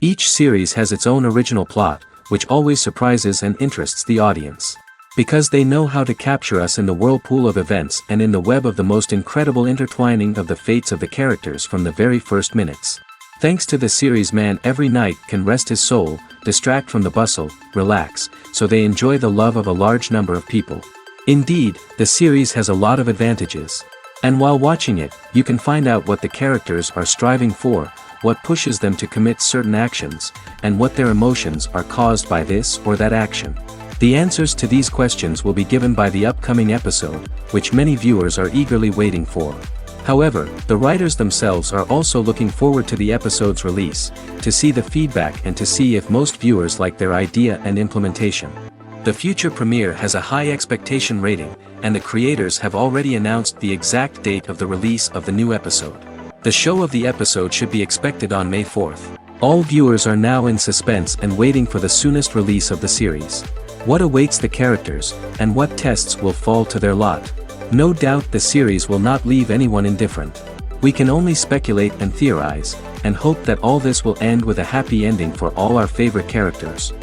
Each series has its own original plot, which always surprises and interests the audience. Because they know how to capture us in the whirlpool of events and in the web of the most incredible intertwining of the fates of the characters from the very first minutes. Thanks to the series, man every night can rest his soul, distract from the bustle, relax, so they enjoy the love of a large number of people. Indeed, the series has a lot of advantages. And while watching it, you can find out what the characters are striving for, what pushes them to commit certain actions, and what their emotions are caused by this or that action. The answers to these questions will be given by the upcoming episode, which many viewers are eagerly waiting for. However, the writers themselves are also looking forward to the episode's release, to see the feedback and to see if most viewers like their idea and implementation. The future premiere has a high expectation rating, and the creators have already announced the exact date of the release of the new episode. The show of the episode should be expected on May 4th. All viewers are now in suspense and waiting for the soonest release of the series. What awaits the characters, and what tests will fall to their lot? No doubt the series will not leave anyone indifferent. We can only speculate and theorize, and hope that all this will end with a happy ending for all our favorite characters.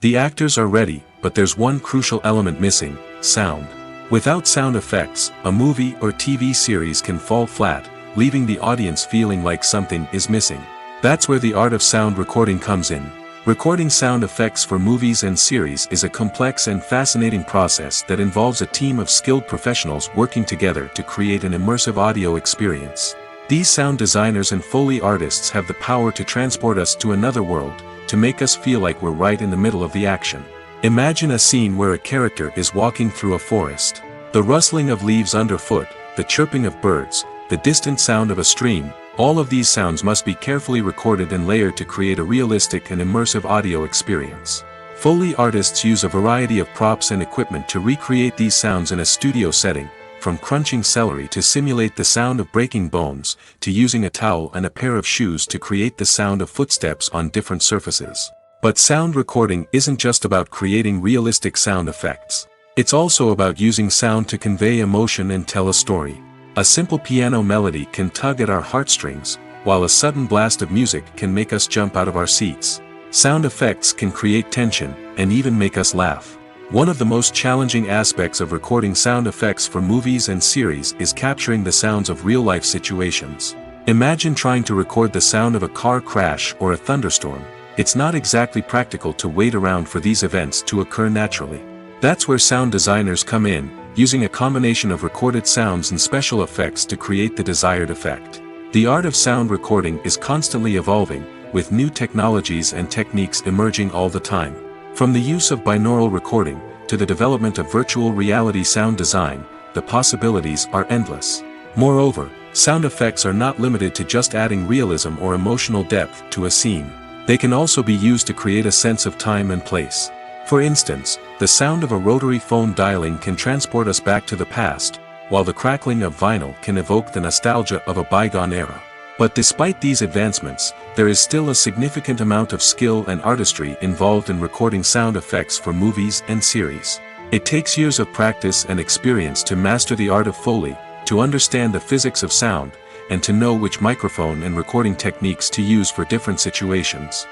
The actors are ready, but there's one crucial element missing: sound. Without sound effects, a movie or TV series can fall flat, leaving the audience feeling like something is missing. That's where the art of sound recording comes in. Recording sound effects for movies and series is a complex and fascinating process that involves a team of skilled professionals working together to create an immersive audio experience. These sound designers and Foley artists have the power to transport us to another world, to make us feel like we're right in the middle of the action. Imagine a scene where a character is walking through a forest. The rustling of leaves underfoot, the chirping of birds, the distant sound of a stream, all of these sounds must be carefully recorded and layered to create a realistic and immersive audio experience. Foley artists use a variety of props and equipment to recreate these sounds in a studio setting, from crunching celery to simulate the sound of breaking bones, to using a towel and a pair of shoes to create the sound of footsteps on different surfaces. But sound recording isn't just about creating realistic sound effects. It's also about using sound to convey emotion and tell a story. A simple piano melody can tug at our heartstrings, while a sudden blast of music can make us jump out of our seats. Sound effects can create tension, and even make us laugh. One of the most challenging aspects of recording sound effects for movies and series is capturing the sounds of real-life situations. Imagine trying to record the sound of a car crash or a thunderstorm. It's not exactly practical to wait around for these events to occur naturally. That's where sound designers come in, using a combination of recorded sounds and special effects to create the desired effect. The art of sound recording is constantly evolving, with new technologies and techniques emerging all the time. From the use of binaural recording, to the development of virtual reality sound design, the possibilities are endless. Moreover, sound effects are not limited to just adding realism or emotional depth to a scene. They can also be used to create a sense of time and place. For instance, the sound of a rotary phone dialing can transport us back to the past, while the crackling of vinyl can evoke the nostalgia of a bygone era. But despite these advancements, there is still a significant amount of skill and artistry involved in recording sound effects for movies and series. It takes years of practice and experience to master the art of Foley, to understand the physics of sound, and to know which microphone and recording techniques to use for different situations.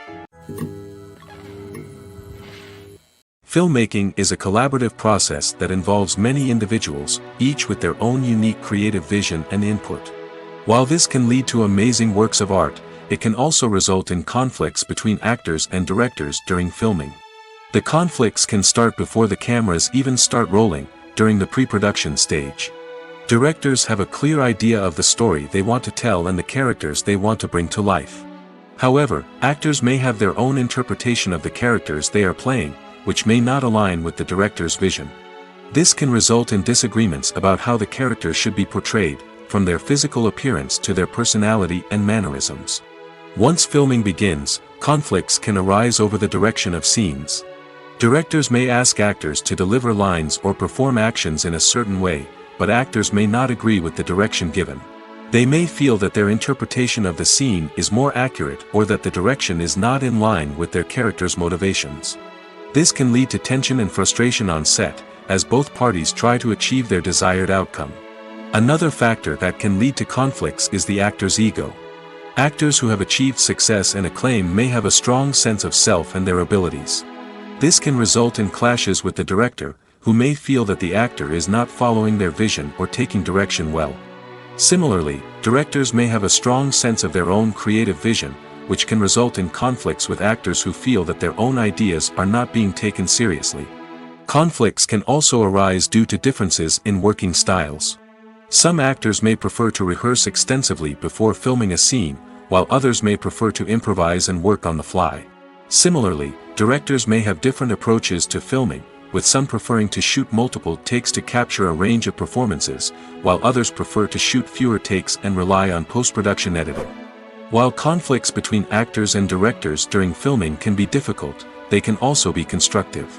Filmmaking is a collaborative process that involves many individuals, each with their own unique creative vision and input. While this can lead to amazing works of art, it can also result in conflicts between actors and directors during filming. The conflicts can start before the cameras even start rolling, during the pre-production stage. Directors have a clear idea of the story they want to tell and the characters they want to bring to life. However, actors may have their own interpretation of the characters they are playing, which may not align with the director's vision. This can result in disagreements about how the characters should be portrayed, from their physical appearance to their personality and mannerisms. Once filming begins, conflicts can arise over the direction of scenes. Directors may ask actors to deliver lines or perform actions in a certain way, but actors may not agree with the direction given. They may feel that their interpretation of the scene is more accurate or that the direction is not in line with their character's motivations. This can lead to tension and frustration on set, as both parties try to achieve their desired outcome. Another factor that can lead to conflicts is the actor's ego. Actors who have achieved success and acclaim may have a strong sense of self and their abilities. This can result in clashes with the director, who may feel that the actor is not following their vision or taking direction well. Similarly, directors may have a strong sense of their own creative vision, which can result in conflicts with actors who feel that their own ideas are not being taken seriously. Conflicts can also arise due to differences in working styles. Some actors may prefer to rehearse extensively before filming a scene, while others may prefer to improvise and work on the fly. Similarly, directors may have different approaches to filming, with some preferring to shoot multiple takes to capture a range of performances, while others prefer to shoot fewer takes and rely on post-production editing. While conflicts between actors and directors during filming can be difficult, they can also be constructive.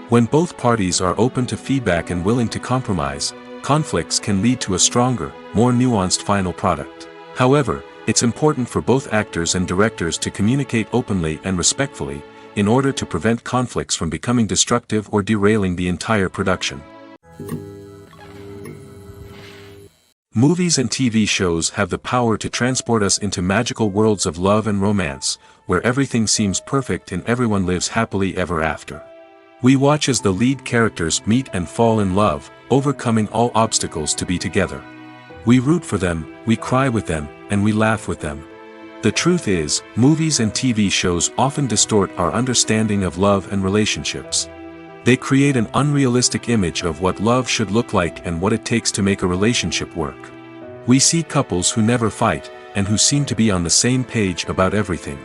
When both parties are open to feedback and willing to compromise, conflicts can lead to a stronger, more nuanced final product. However, it's important for both actors and directors to communicate openly and respectfully, in order to prevent conflicts from becoming destructive or derailing the entire production. Movies and TV shows have the power to transport us into magical worlds of love and romance, where everything seems perfect and everyone lives happily ever after. We watch as the lead characters meet and fall in love, overcoming all obstacles to be together. We root for them, we cry with them, and we laugh with them. The truth is, movies and TV shows often distort our understanding of love and relationships. They create an unrealistic image of what love should look like and what it takes to make a relationship work. We see couples who never fight, and who seem to be on the same page about everything.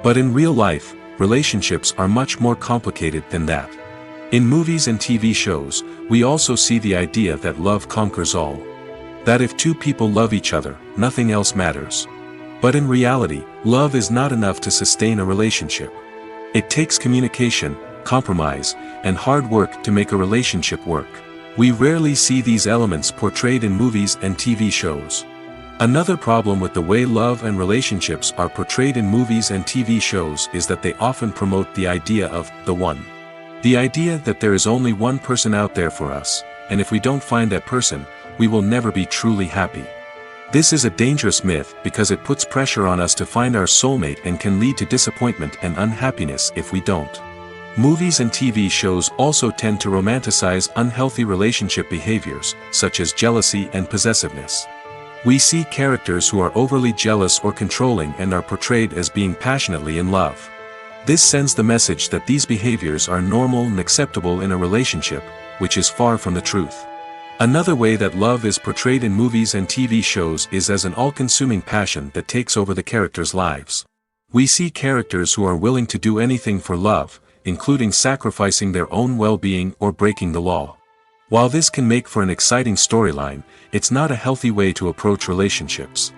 But in real life, relationships are much more complicated than that. In movies and TV shows, we also see the idea that love conquers all. That if two people love each other, nothing else matters. But in reality, love is not enough to sustain a relationship. It takes communication, compromise, and hard work to make a relationship work. We rarely see these elements portrayed in movies and TV shows. Another problem with the way love and relationships are portrayed in movies and TV shows is that they often promote the idea of the one. The idea that there is only one person out there for us, and if we don't find that person, we will never be truly happy. This is a dangerous myth because it puts pressure on us to find our soulmate and can lead to disappointment and unhappiness if we don't. Movies and TV shows also tend to romanticize unhealthy relationship behaviors, such as jealousy and possessiveness. We see characters who are overly jealous or controlling and are portrayed as being passionately in love. This sends the message that these behaviors are normal and acceptable in a relationship, which is far from the truth. Another way that love is portrayed in movies and TV shows is as an all-consuming passion that takes over the characters' lives. We see characters who are willing to do anything for love, including sacrificing their own well-being or breaking the law. While this can make for an exciting storyline, it's not a healthy way to approach relationships.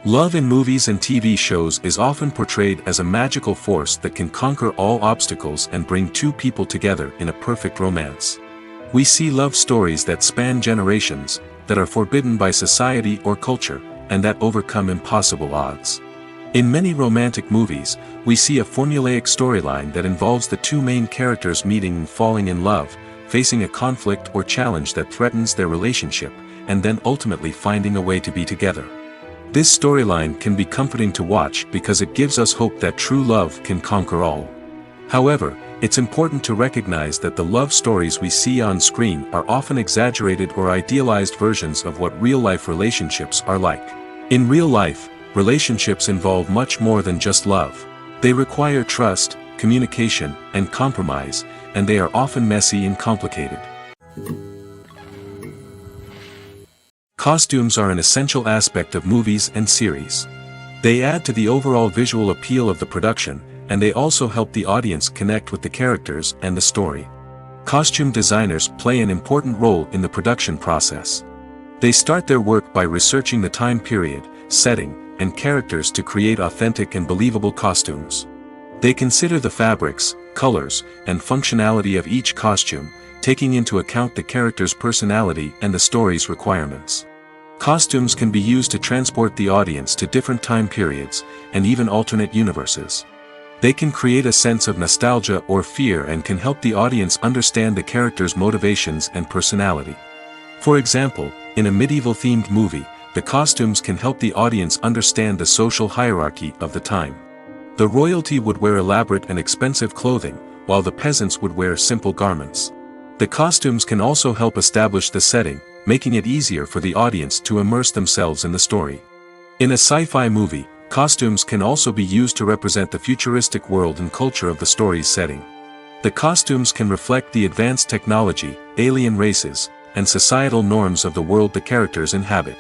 Love in movies and TV shows is often portrayed as a magical force that can conquer all obstacles and bring two people together in a perfect romance. We see love stories that span generations, that are forbidden by society or culture, and that overcome impossible odds. In many romantic movies, we see a formulaic storyline that involves the two main characters meeting and falling in love, facing a conflict or challenge that threatens their relationship, and then ultimately finding a way to be together. This storyline can be comforting to watch because it gives us hope that true love can conquer all. However, it's important to recognize that the love stories we see on screen are often exaggerated or idealized versions of what real-life relationships are like. In real life, relationships involve much more than just love. They require trust, communication, and compromise, and they are often messy and complicated. Costumes are an essential aspect of movies and series. They add to the overall visual appeal of the production, and they also help the audience connect with the characters and the story. Costume designers play an important role in the production process. They start their work by researching the time period, setting, and characters to create authentic and believable costumes. They consider the fabrics, colors, and functionality of each costume, taking into account the character's personality and the story's requirements. Costumes can be used to transport the audience to different time periods, and even alternate universes. They can create a sense of nostalgia or fear and can help the audience understand the character's motivations and personality. For example, in a medieval-themed movie, the costumes can help the audience understand the social hierarchy of the time. The royalty would wear elaborate and expensive clothing, while the peasants would wear simple garments. The costumes can also help establish the setting, making it easier for the audience to immerse themselves in the story. In a sci-fi movie, costumes can also be used to represent the futuristic world and culture of the story's setting. The costumes can reflect the advanced technology, alien races, and societal norms of the world the characters inhabit.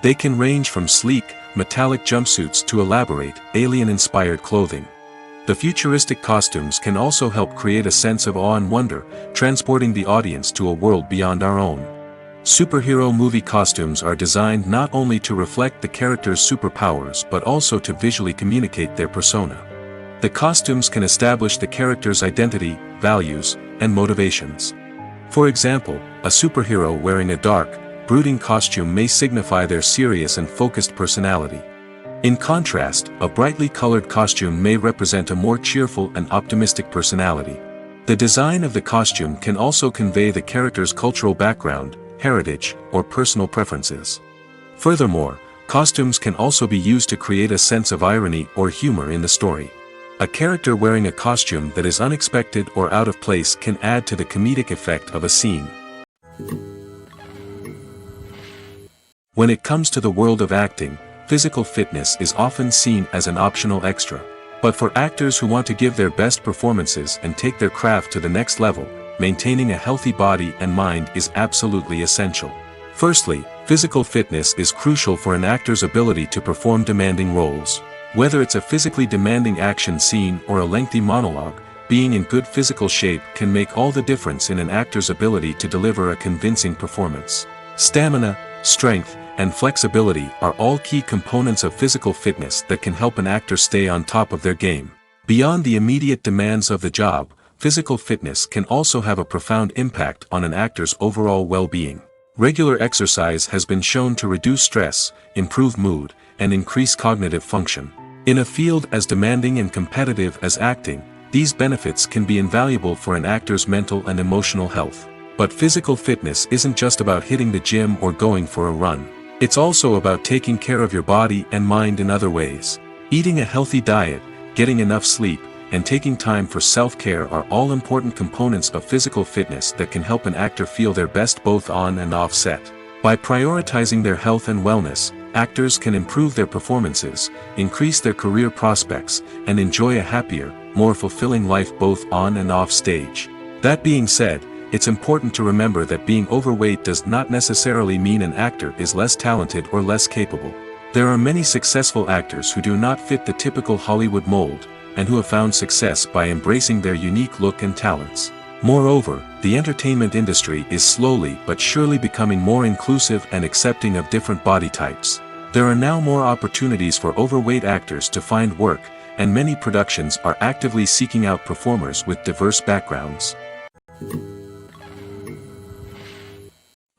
They can range from sleek, metallic jumpsuits to elaborate, alien-inspired clothing. The futuristic costumes can also help create a sense of awe and wonder, transporting the audience to a world beyond our own. Superhero movie costumes are designed not only to reflect the character's superpowers but also to visually communicate their persona. The costumes can establish the character's identity, values, and motivations. For example, a superhero wearing a dark, brooding costume may signify their serious and focused personality. In contrast, a brightly colored costume may represent a more cheerful and optimistic personality. The design of the costume can also convey the character's cultural background, heritage, or personal preferences. Furthermore, costumes can also be used to create a sense of irony or humor in the story. A character wearing a costume that is unexpected or out of place can add to the comedic effect of a scene. When it comes to the world of acting, physical fitness is often seen as an optional extra. But for actors who want to give their best performances and take their craft to the next level, maintaining a healthy body and mind is absolutely essential. Firstly, physical fitness is crucial for an actor's ability to perform demanding roles. Whether it's a physically demanding action scene or a lengthy monologue, being in good physical shape can make all the difference in an actor's ability to deliver a convincing performance. Stamina, strength, and flexibility are all key components of physical fitness that can help an actor stay on top of their game. Beyond the immediate demands of the job, physical fitness can also have a profound impact on an actor's overall well-being. Regular exercise has been shown to reduce stress, improve mood, and increase cognitive function. In a field as demanding and competitive as acting, these benefits can be invaluable for an actor's mental and emotional health. But physical fitness isn't just about hitting the gym or going for a run. It's also about taking care of your body and mind in other ways. Eating a healthy diet, getting enough sleep, and taking time for self-care are all important components of physical fitness that can help an actor feel their best both on and off set. By prioritizing their health and wellness, actors can improve their performances, increase their career prospects, and enjoy a happier, more fulfilling life both on and off stage. That being said, it's important to remember that being overweight does not necessarily mean an actor is less talented or less capable. There are many successful actors who do not fit the typical Hollywood mold, and who have found success by embracing their unique look and talents. Moreover, the entertainment industry is slowly but surely becoming more inclusive and accepting of different body types. There are now more opportunities for overweight actors to find work, and many productions are actively seeking out performers with diverse backgrounds.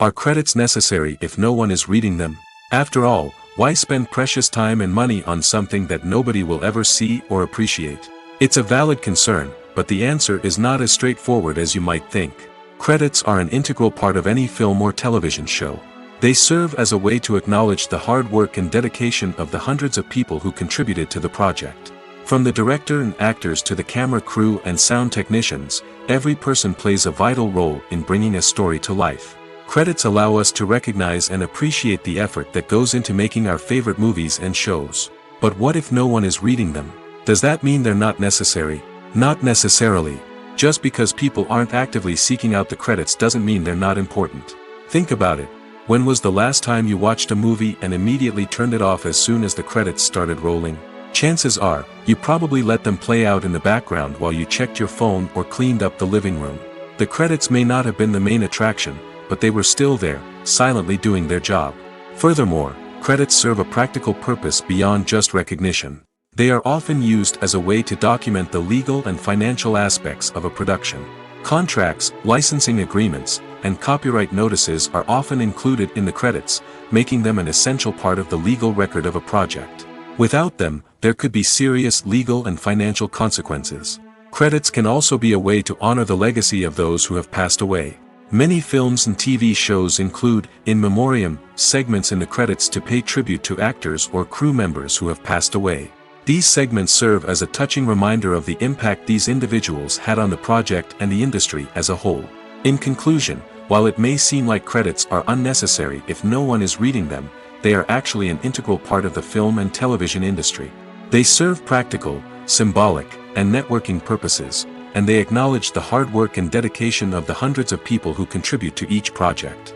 Are credits necessary if no one is reading them? After all, why spend precious time and money on something that nobody will ever see or appreciate? It's a valid concern, but the answer is not as straightforward as you might think. Credits are an integral part of any film or television show. They serve as a way to acknowledge the hard work and dedication of the hundreds of people who contributed to the project. From the director and actors to the camera crew and sound technicians, every person plays a vital role in bringing a story to life. Credits allow us to recognize and appreciate the effort that goes into making our favorite movies and shows. But what if no one is reading them? Does that mean they're not necessary? Not necessarily. Just because people aren't actively seeking out the credits doesn't mean they're not important. Think about it. When was the last time you watched a movie and immediately turned it off as soon as the credits started rolling? Chances are, you probably let them play out in the background while you checked your phone or cleaned up the living room. The credits may not have been the main attraction, but they were still there, silently doing their job. Furthermore, credits serve a practical purpose beyond just recognition. They are often used as a way to document the legal and financial aspects of a production. Contracts, licensing agreements, and copyright notices are often included in the credits, making them an essential part of the legal record of a project. Without them, there could be serious legal and financial consequences. Credits can also be a way to honor the legacy of those who have passed away. Many films and TV shows include, in memoriam, segments in the credits to pay tribute to actors or crew members who have passed away. These segments serve as a touching reminder of the impact these individuals had on the project and the industry as a whole. In conclusion, while it may seem like credits are unnecessary if no one is reading them, they are actually an integral part of the film and television industry. They serve practical, symbolic, and networking purposes, and they acknowledge the hard work and dedication of the hundreds of people who contribute to each project.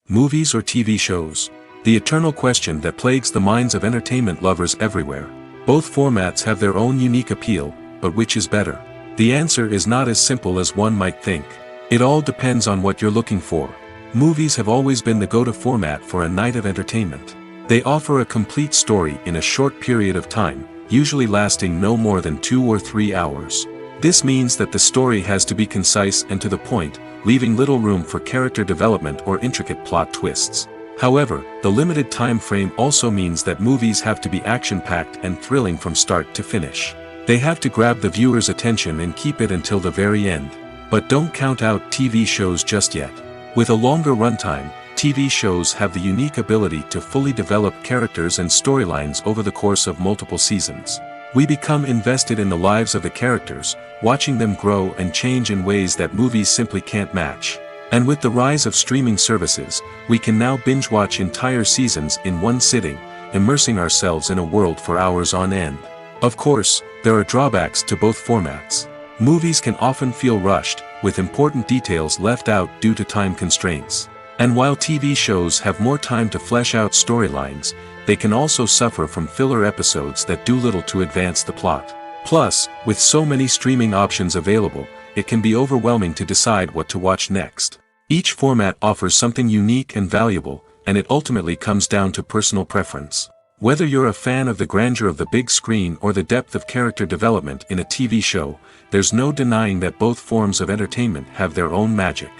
Movies or TV shows? The eternal question that plagues the minds of entertainment lovers everywhere. Both formats have their own unique appeal, but which is better? The answer is not as simple as one might think. It all depends on what you're looking for. Movies have always been the go-to format for a night of entertainment. They offer a complete story in a short period of time, usually lasting no more than 2 or 3 hours. This means that the story has to be concise and to the point, leaving little room for character development or intricate plot twists. However, the limited time frame also means that movies have to be action-packed and thrilling from start to finish. They have to grab the viewer's attention and keep it until the very end. But don't count out TV shows just yet. With a longer runtime, TV shows have the unique ability to fully develop characters and storylines over the course of multiple seasons. We become invested in the lives of the characters, watching them grow and change in ways that movies simply can't match. And with the rise of streaming services, we can now binge-watch entire seasons in one sitting, immersing ourselves in a world for hours on end. Of course, there are drawbacks to both formats. Movies can often feel rushed, with important details left out due to time constraints. And while TV shows have more time to flesh out storylines, they can also suffer from filler episodes that do little to advance the plot. Plus, with so many streaming options available, it can be overwhelming to decide what to watch next. Each format offers something unique and valuable, and it ultimately comes down to personal preference. Whether you're a fan of the grandeur of the big screen or the depth of character development in a TV show, there's no denying that both forms of entertainment have their own magic.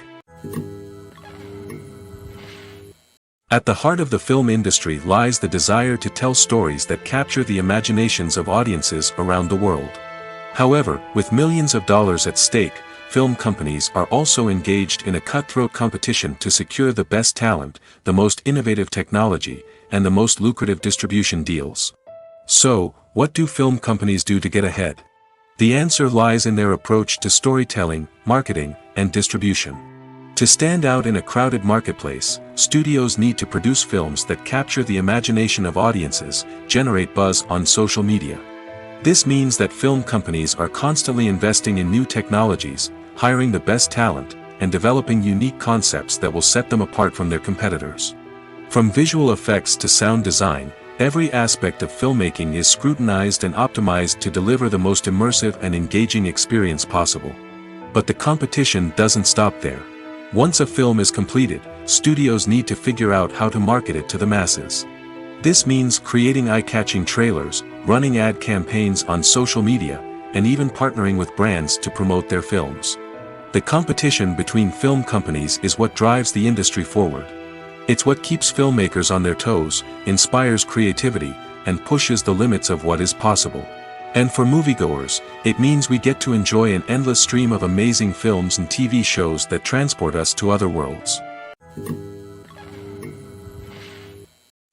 At the heart of the film industry lies the desire to tell stories that capture the imaginations of audiences around the world. However, with millions of dollars at stake, film companies are also engaged in a cutthroat competition to secure the best talent, the most innovative technology, and the most lucrative distribution deals. So, what do film companies do to get ahead? The answer lies in their approach to storytelling, marketing, and distribution. To stand out in a crowded marketplace, studios need to produce films that capture the imagination of audiences, generate buzz on social media. This means that film companies are constantly investing in new technologies, hiring the best talent, and developing unique concepts that will set them apart from their competitors. From visual effects to sound design, every aspect of filmmaking is scrutinized and optimized to deliver the most immersive and engaging experience possible. But the competition doesn't stop there. Once a film is completed, studios need to figure out how to market it to the masses. This means creating eye-catching trailers, running ad campaigns on social media, and even partnering with brands to promote their films. The competition between film companies is what drives the industry forward. It's what keeps filmmakers on their toes, inspires creativity, and pushes the limits of what is possible. And for moviegoers, it means we get to enjoy an endless stream of amazing films and TV shows that transport us to other worlds.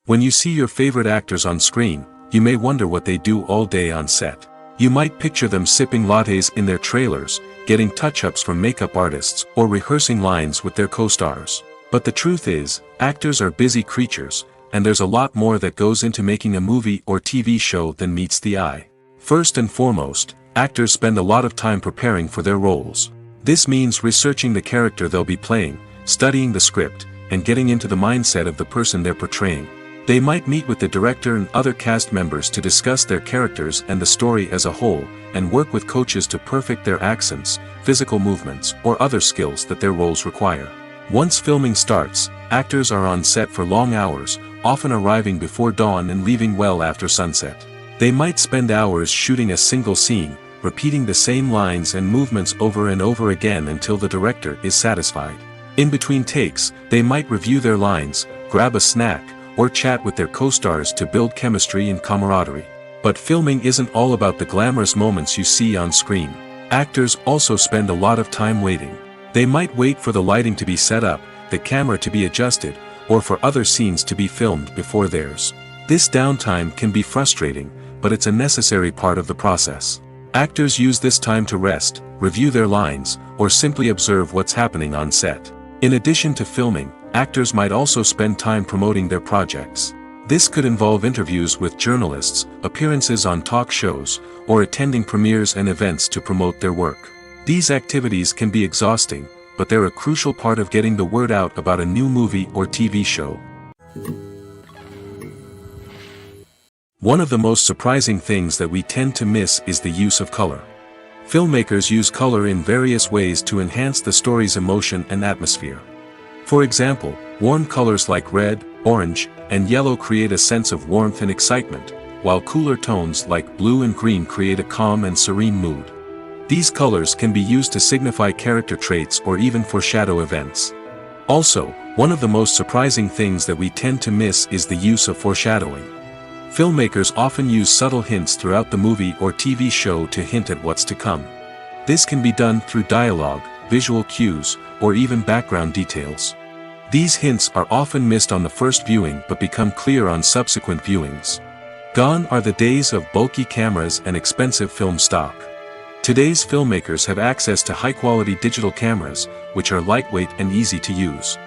When you see your favorite actors on screen, you may wonder what they do all day on set. You might picture them sipping lattes in their trailers, getting touch-ups from makeup artists, or rehearsing lines with their co-stars. But the truth is, actors are busy creatures, and there's a lot more that goes into making a movie or TV show than meets the eye. First and foremost, actors spend a lot of time preparing for their roles. This means researching the character they'll be playing, studying the script, and getting into the mindset of the person they're portraying. They might meet with the director and other cast members to discuss their characters and the story as a whole, and work with coaches to perfect their accents, physical movements, or other skills that their roles require. Once filming starts, actors are on set for long hours, often arriving before dawn and leaving well after sunset. They might spend hours shooting a single scene, repeating the same lines and movements over and over again until the director is satisfied. In between takes, they might review their lines, grab a snack, or chat with their co-stars to build chemistry and camaraderie. But filming isn't all about the glamorous moments you see on screen. Actors also spend a lot of time waiting. They might wait for the lighting to be set up, the camera to be adjusted, or for other scenes to be filmed before theirs. This downtime can be frustrating, but it's a necessary part of the process. Actors use this time to rest, review their lines, or simply observe what's happening on set. In addition to filming, actors might also spend time promoting their projects. This could involve interviews with journalists, appearances on talk shows, or attending premieres and events to promote their work. These activities can be exhausting, but they're a crucial part of getting the word out about a new movie or TV show. One of the most surprising things that we tend to miss is the use of color. Filmmakers use color in various ways to enhance the story's emotion and atmosphere. For example, warm colors like red, orange, and yellow create a sense of warmth and excitement, while cooler tones like blue and green create a calm and serene mood. These colors can be used to signify character traits or even foreshadow events. Also, one of the most surprising things that we tend to miss is the use of foreshadowing. Filmmakers often use subtle hints throughout the movie or TV show to hint at what's to come. This can be done through dialogue, visual cues, or even background details. These hints are often missed on the first viewing but become clear on subsequent viewings. Gone are the days of bulky cameras and expensive film stock. Today's filmmakers have access to high-quality digital cameras, which are lightweight and easy to use.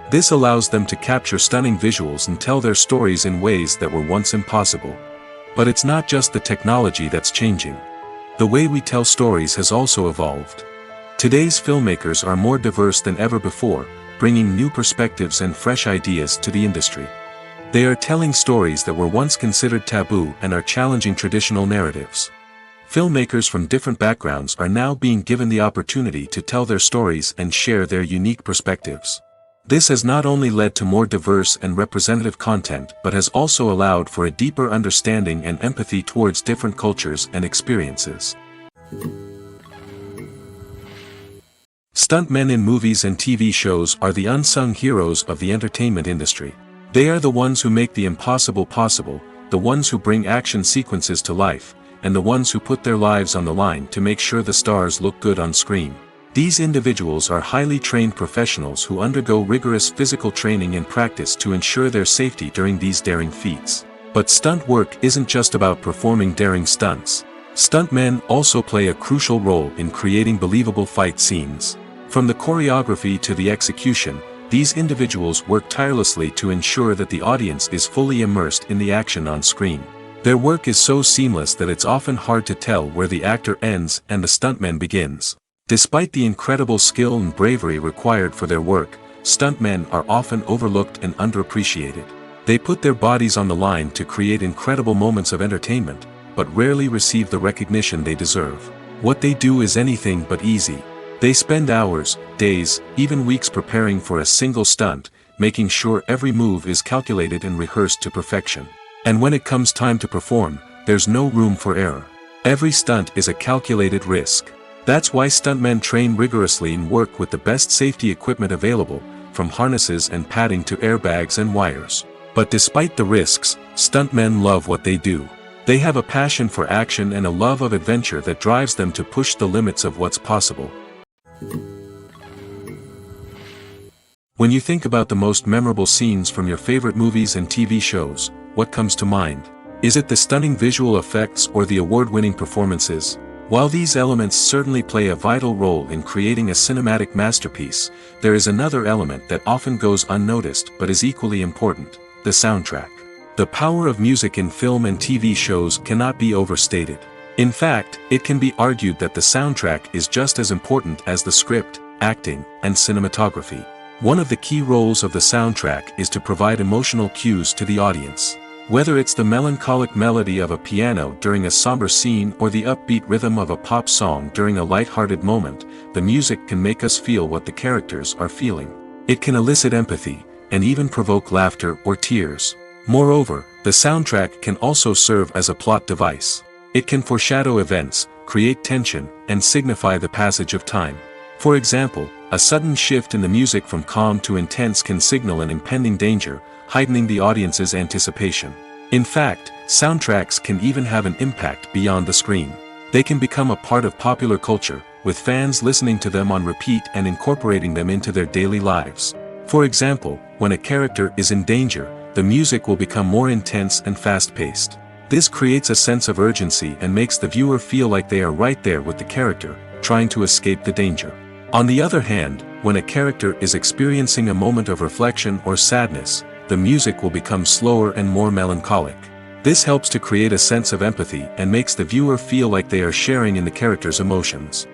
This allows them to capture stunning visuals and tell their stories in ways that were once impossible. But it's not just the technology that's changing. The way we tell stories has also evolved. Today's filmmakers are more diverse than ever before, bringing new perspectives and fresh ideas to the industry. They are telling stories that were once considered taboo and are challenging traditional narratives. Filmmakers from different backgrounds are now being given the opportunity to tell their stories and share their unique perspectives. This has not only led to more diverse and representative content but has also allowed for a deeper understanding and empathy towards different cultures and experiences. Stuntmen in movies and TV shows are the unsung heroes of the entertainment industry. They are the ones who make the impossible possible, the ones who bring action sequences to life, and the ones who put their lives on the line to make sure the stars look good on screen. These individuals are highly trained professionals who undergo rigorous physical training and practice to ensure their safety during these daring feats. But stunt work isn't just about performing daring stunts. Stuntmen also play a crucial role in creating believable fight scenes. From the choreography to the execution, these individuals work tirelessly to ensure that the audience is fully immersed in the action on screen. Their work is so seamless that it's often hard to tell where the actor ends and the stuntman begins. Despite the incredible skill and bravery required for their work, stuntmen are often overlooked and underappreciated. They put their bodies on the line to create incredible moments of entertainment, but rarely receive the recognition they deserve. What they do is anything but easy. They spend hours, days, even weeks preparing for a single stunt, making sure every move is calculated and rehearsed to perfection. And when it comes time to perform, there's no room for error. Every stunt is a calculated risk. That's why stuntmen train rigorously and work with the best safety equipment available, from harnesses and padding to airbags and wires. But despite the risks, stuntmen love what they do. They have a passion for action and a love of adventure that drives them to push the limits of what's possible. When you think about the most memorable scenes from your favorite movies and TV shows, what comes to mind? Is it the stunning visual effects or the award-winning performances? While these elements certainly play a vital role in creating a cinematic masterpiece, there is another element that often goes unnoticed but is equally important: the soundtrack. The power of music in film and TV shows cannot be overstated. In fact, it can be argued that the soundtrack is just as important as the script, acting, and cinematography. One of the key roles of the soundtrack is to provide emotional cues to the audience. Whether it's the melancholic melody of a piano during a somber scene or the upbeat rhythm of a pop song during a light-hearted moment, the music can make us feel what the characters are feeling. It can elicit empathy, and even provoke laughter or tears. Moreover, the soundtrack can also serve as a plot device. It can foreshadow events, create tension, and signify the passage of time. For example, a sudden shift in the music from calm to intense can signal an impending danger, heightening the audience's anticipation. In fact, soundtracks can even have an impact beyond the screen. They can become a part of popular culture, with fans listening to them on repeat and incorporating them into their daily lives. For example, when a character is in danger, the music will become more intense and fast-paced. This creates a sense of urgency and makes the viewer feel like they are right there with the character, trying to escape the danger. On the other hand, when a character is experiencing a moment of reflection or sadness, the music will become slower and more melancholic. This helps to create a sense of empathy and makes the viewer feel like they are sharing in the character's emotions.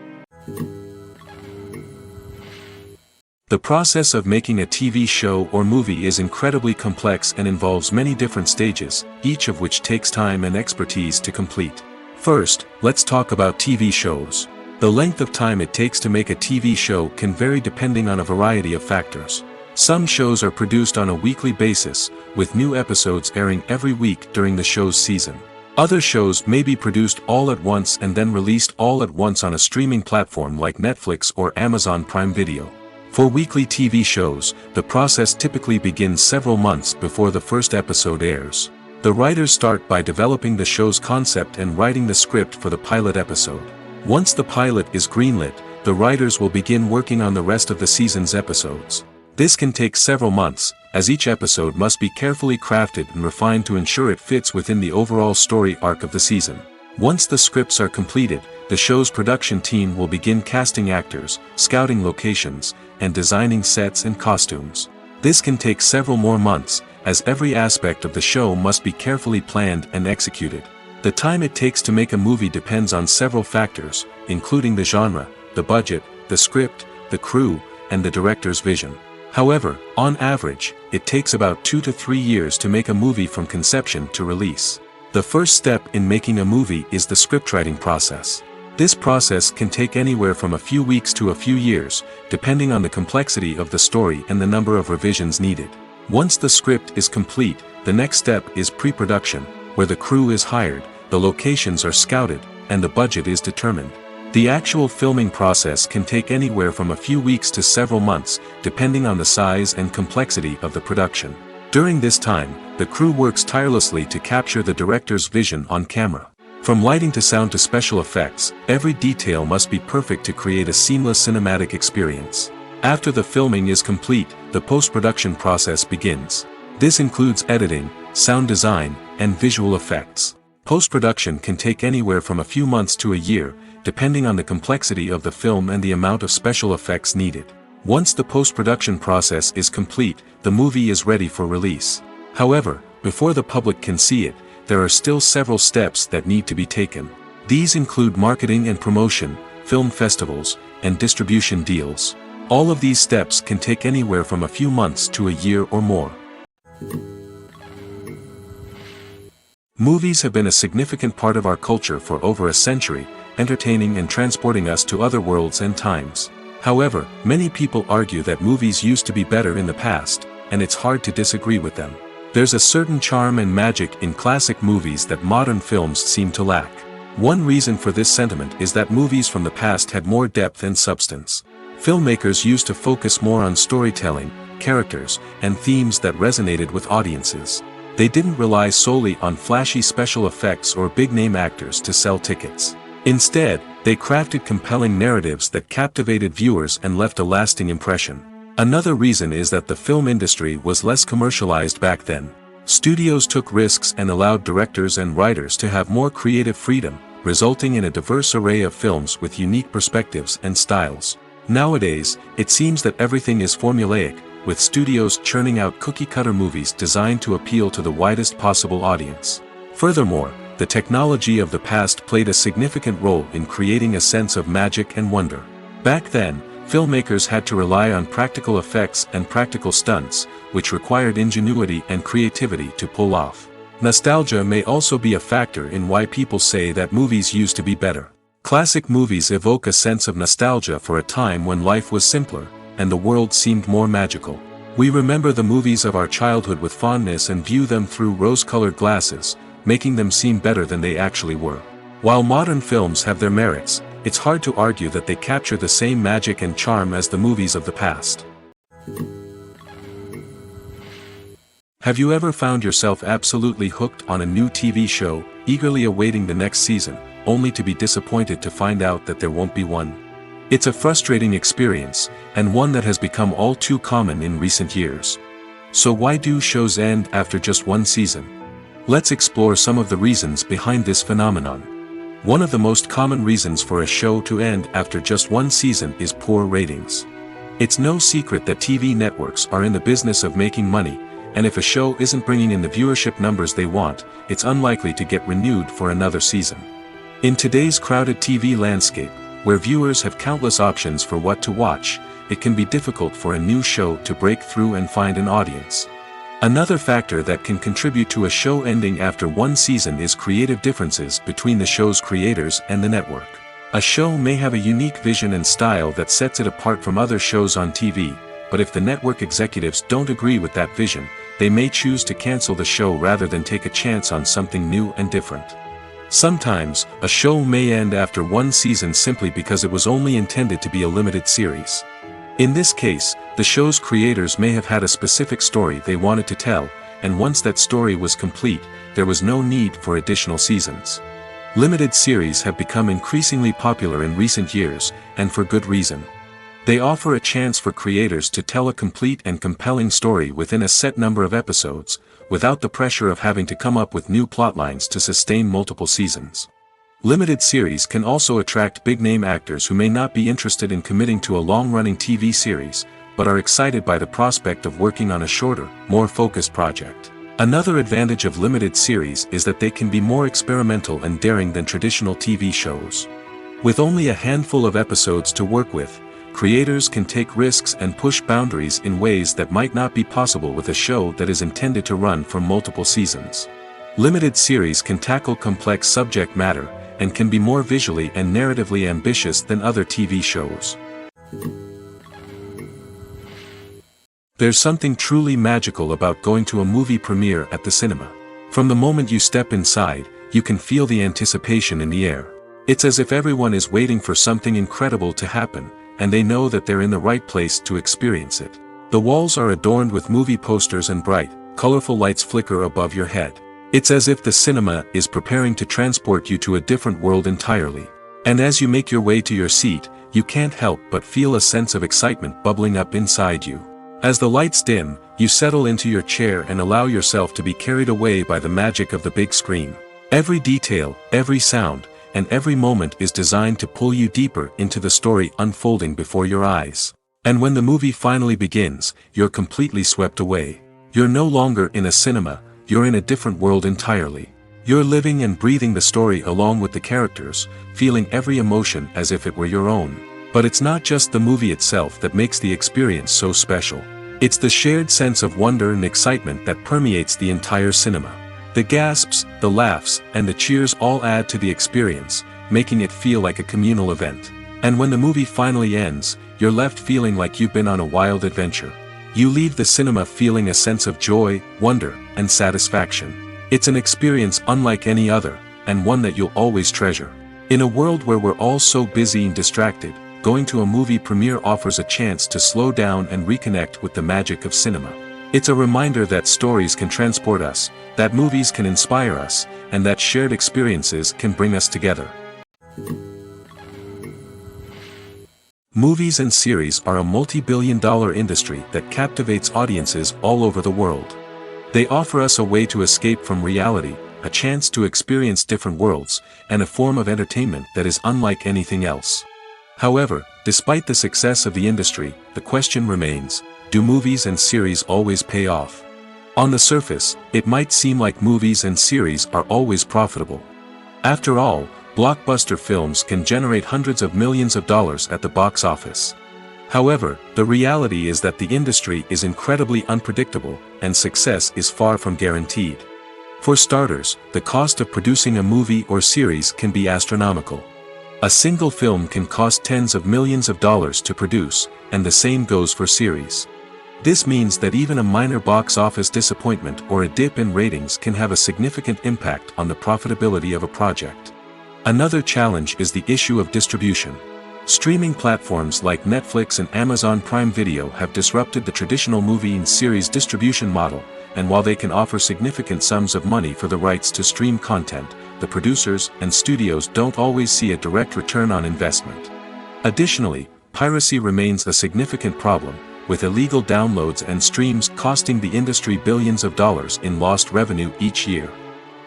The process of making a TV show or movie is incredibly complex and involves many different stages, each of which takes time and expertise to complete. First, let's talk about TV shows. The length of time it takes to make a TV show can vary depending on a variety of factors. Some shows are produced on a weekly basis, with new episodes airing every week during the show's season. Other shows may be produced all at once and then released all at once on a streaming platform like Netflix or Amazon Prime Video. For weekly TV shows, the process typically begins several months before the first episode airs. The writers start by developing the show's concept and writing the script for the pilot episode. Once the pilot is greenlit, the writers will begin working on the rest of the season's episodes. This can take several months, as each episode must be carefully crafted and refined to ensure it fits within the overall story arc of the season. Once the scripts are completed, the show's production team will begin casting actors, scouting locations, and designing sets and costumes. This can take several more months, as every aspect of the show must be carefully planned and executed. The time it takes to make a movie depends on several factors, including the genre, the budget, the script, the crew, and the director's vision. However, on average, it takes about 2 to 3 years to make a movie from conception to release. The first step in making a movie is the scriptwriting process. This process can take anywhere from a few weeks to a few years, depending on the complexity of the story and the number of revisions needed. Once the script is complete, the next step is pre-production, where the crew is hired, the locations are scouted, and the budget is determined. The actual filming process can take anywhere from a few weeks to several months, depending on the size and complexity of the production. During this time, the crew works tirelessly to capture the director's vision on camera. From lighting to sound to special effects, every detail must be perfect to create a seamless cinematic experience. After the filming is complete, the post-production process begins. This includes editing, sound design, and visual effects. Post-production can take anywhere from a few months to a year, depending on the complexity of the film and the amount of special effects needed. Once the post-production process is complete, the movie is ready for release. However, before the public can see it, there are still several steps that need to be taken. These include marketing and promotion, film festivals, and distribution deals. All of these steps can take anywhere from a few months to a year or more. Movies have been a significant part of our culture for over a century, entertaining and transporting us to other worlds and times. However, many people argue that movies used to be better in the past, and it's hard to disagree with them. There's a certain charm and magic in classic movies that modern films seem to lack. One reason for this sentiment is that movies from the past had more depth and substance. Filmmakers used to focus more on storytelling, characters, and themes that resonated with audiences. They didn't rely solely on flashy special effects or big-name actors to sell tickets. Instead, they crafted compelling narratives that captivated viewers and left a lasting impression. Another reason is that the film industry was less commercialized back then. Studios took risks and allowed directors and writers to have more creative freedom, resulting in a diverse array of films with unique perspectives and styles. Nowadays, it seems that everything is formulaic, with studios churning out cookie-cutter movies designed to appeal to the widest possible audience. Furthermore, the technology of the past played a significant role in creating a sense of magic and wonder. Back then, filmmakers had to rely on practical effects and practical stunts, which required ingenuity and creativity to pull off. Nostalgia may also be a factor in why people say that movies used to be better. Classic movies evoke a sense of nostalgia for a time when life was simpler, and the world seemed more magical. We remember the movies of our childhood with fondness and view them through rose-colored glasses, making them seem better than they actually were. While modern films have their merits, it's hard to argue that they capture the same magic and charm as the movies of the past. Have you ever found yourself absolutely hooked on a new TV show, eagerly awaiting the next season? only to be disappointed to find out that there won't be one. It's a frustrating experience, and one that has become all too common in recent years. So why do shows end after just one season? Let's explore some of the reasons behind this phenomenon. One of the most common reasons for a show to end after just one season is poor ratings. It's no secret that TV networks are in the business of making money, and if a show isn't bringing in the viewership numbers they want, it's unlikely to get renewed for another season. In today's crowded TV landscape, where viewers have countless options for what to watch, it can be difficult for a new show to break through and find an audience. Another factor that can contribute to a show ending after one season is creative differences between the show's creators and the network. A show may have a unique vision and style that sets it apart from other shows on TV, but if the network executives don't agree with that vision, they may choose to cancel the show rather than take a chance on something new and different. Sometimes, a show may end after one season simply because it was only intended to be a limited series. In this case, the show's creators may have had a specific story they wanted to tell, and once that story was complete, there was no need for additional seasons. Limited series have become increasingly popular in recent years, and for good reason. They offer a chance for creators to tell a complete and compelling story within a set number of episodes, without the pressure of having to come up with new plotlines to sustain multiple seasons. Limited series can also attract big-name actors who may not be interested in committing to a long-running TV series, but are excited by the prospect of working on a shorter, more focused project. Another advantage of limited series is that they can be more experimental and daring than traditional TV shows. With only a handful of episodes to work with, creators can take risks and push boundaries in ways that might not be possible with a show that is intended to run for multiple seasons. Limited series can tackle complex subject matter, and can be more visually and narratively ambitious than other TV shows. There's something truly magical about going to a movie premiere at the cinema. From the moment you step inside, you can feel the anticipation in the air. It's as if everyone is waiting for something incredible to happen, and they know that they're in the right place to experience it. The walls are adorned with movie posters and bright, colorful lights flicker above your head. It's as if the cinema is preparing to transport you to a different world entirely. And as you make your way to your seat, you can't help but feel a sense of excitement bubbling up inside you. As the lights dim, you settle into your chair and allow yourself to be carried away by the magic of the big screen. Every detail, every sound, and every moment is designed to pull you deeper into the story unfolding before your eyes. And when the movie finally begins, you're completely swept away. You're no longer in a cinema, you're in a different world entirely. You're living and breathing the story along with the characters, feeling every emotion as if it were your own. But it's not just the movie itself that makes the experience so special. It's the shared sense of wonder and excitement that permeates the entire cinema. The gasps, the laughs, and the cheers all add to the experience, making it feel like a communal event. And when the movie finally ends, you're left feeling like you've been on a wild adventure. You leave the cinema feeling a sense of joy, wonder, and satisfaction. It's an experience unlike any other, and one that you'll always treasure. In a world where we're all so busy and distracted, going to a movie premiere offers a chance to slow down and reconnect with the magic of cinema. It's a reminder that stories can transport us, that movies can inspire us, and that shared experiences can bring us together. Movies and series are a multi-billion-dollar industry that captivates audiences all over the world. They offer us a way to escape from reality, a chance to experience different worlds, and a form of entertainment that is unlike anything else. However, despite the success of the industry, the question remains, do movies and series always pay off? On the surface, it might seem like movies and series are always profitable. After all, blockbuster films can generate hundreds of millions of dollars at the box office. However, the reality is that the industry is incredibly unpredictable, and success is far from guaranteed. For starters, the cost of producing a movie or series can be astronomical. A single film can cost tens of millions of dollars to produce, and the same goes for series. This means that even a minor box office disappointment or a dip in ratings can have a significant impact on the profitability of a project. Another challenge is the issue of distribution. Streaming platforms like Netflix and Amazon Prime Video have disrupted the traditional movie and series distribution model, and while they can offer significant sums of money for the rights to stream content, the producers and studios don't always see a direct return on investment. Additionally, piracy remains a significant problem, with illegal downloads and streams costing the industry billions of dollars in lost revenue each year.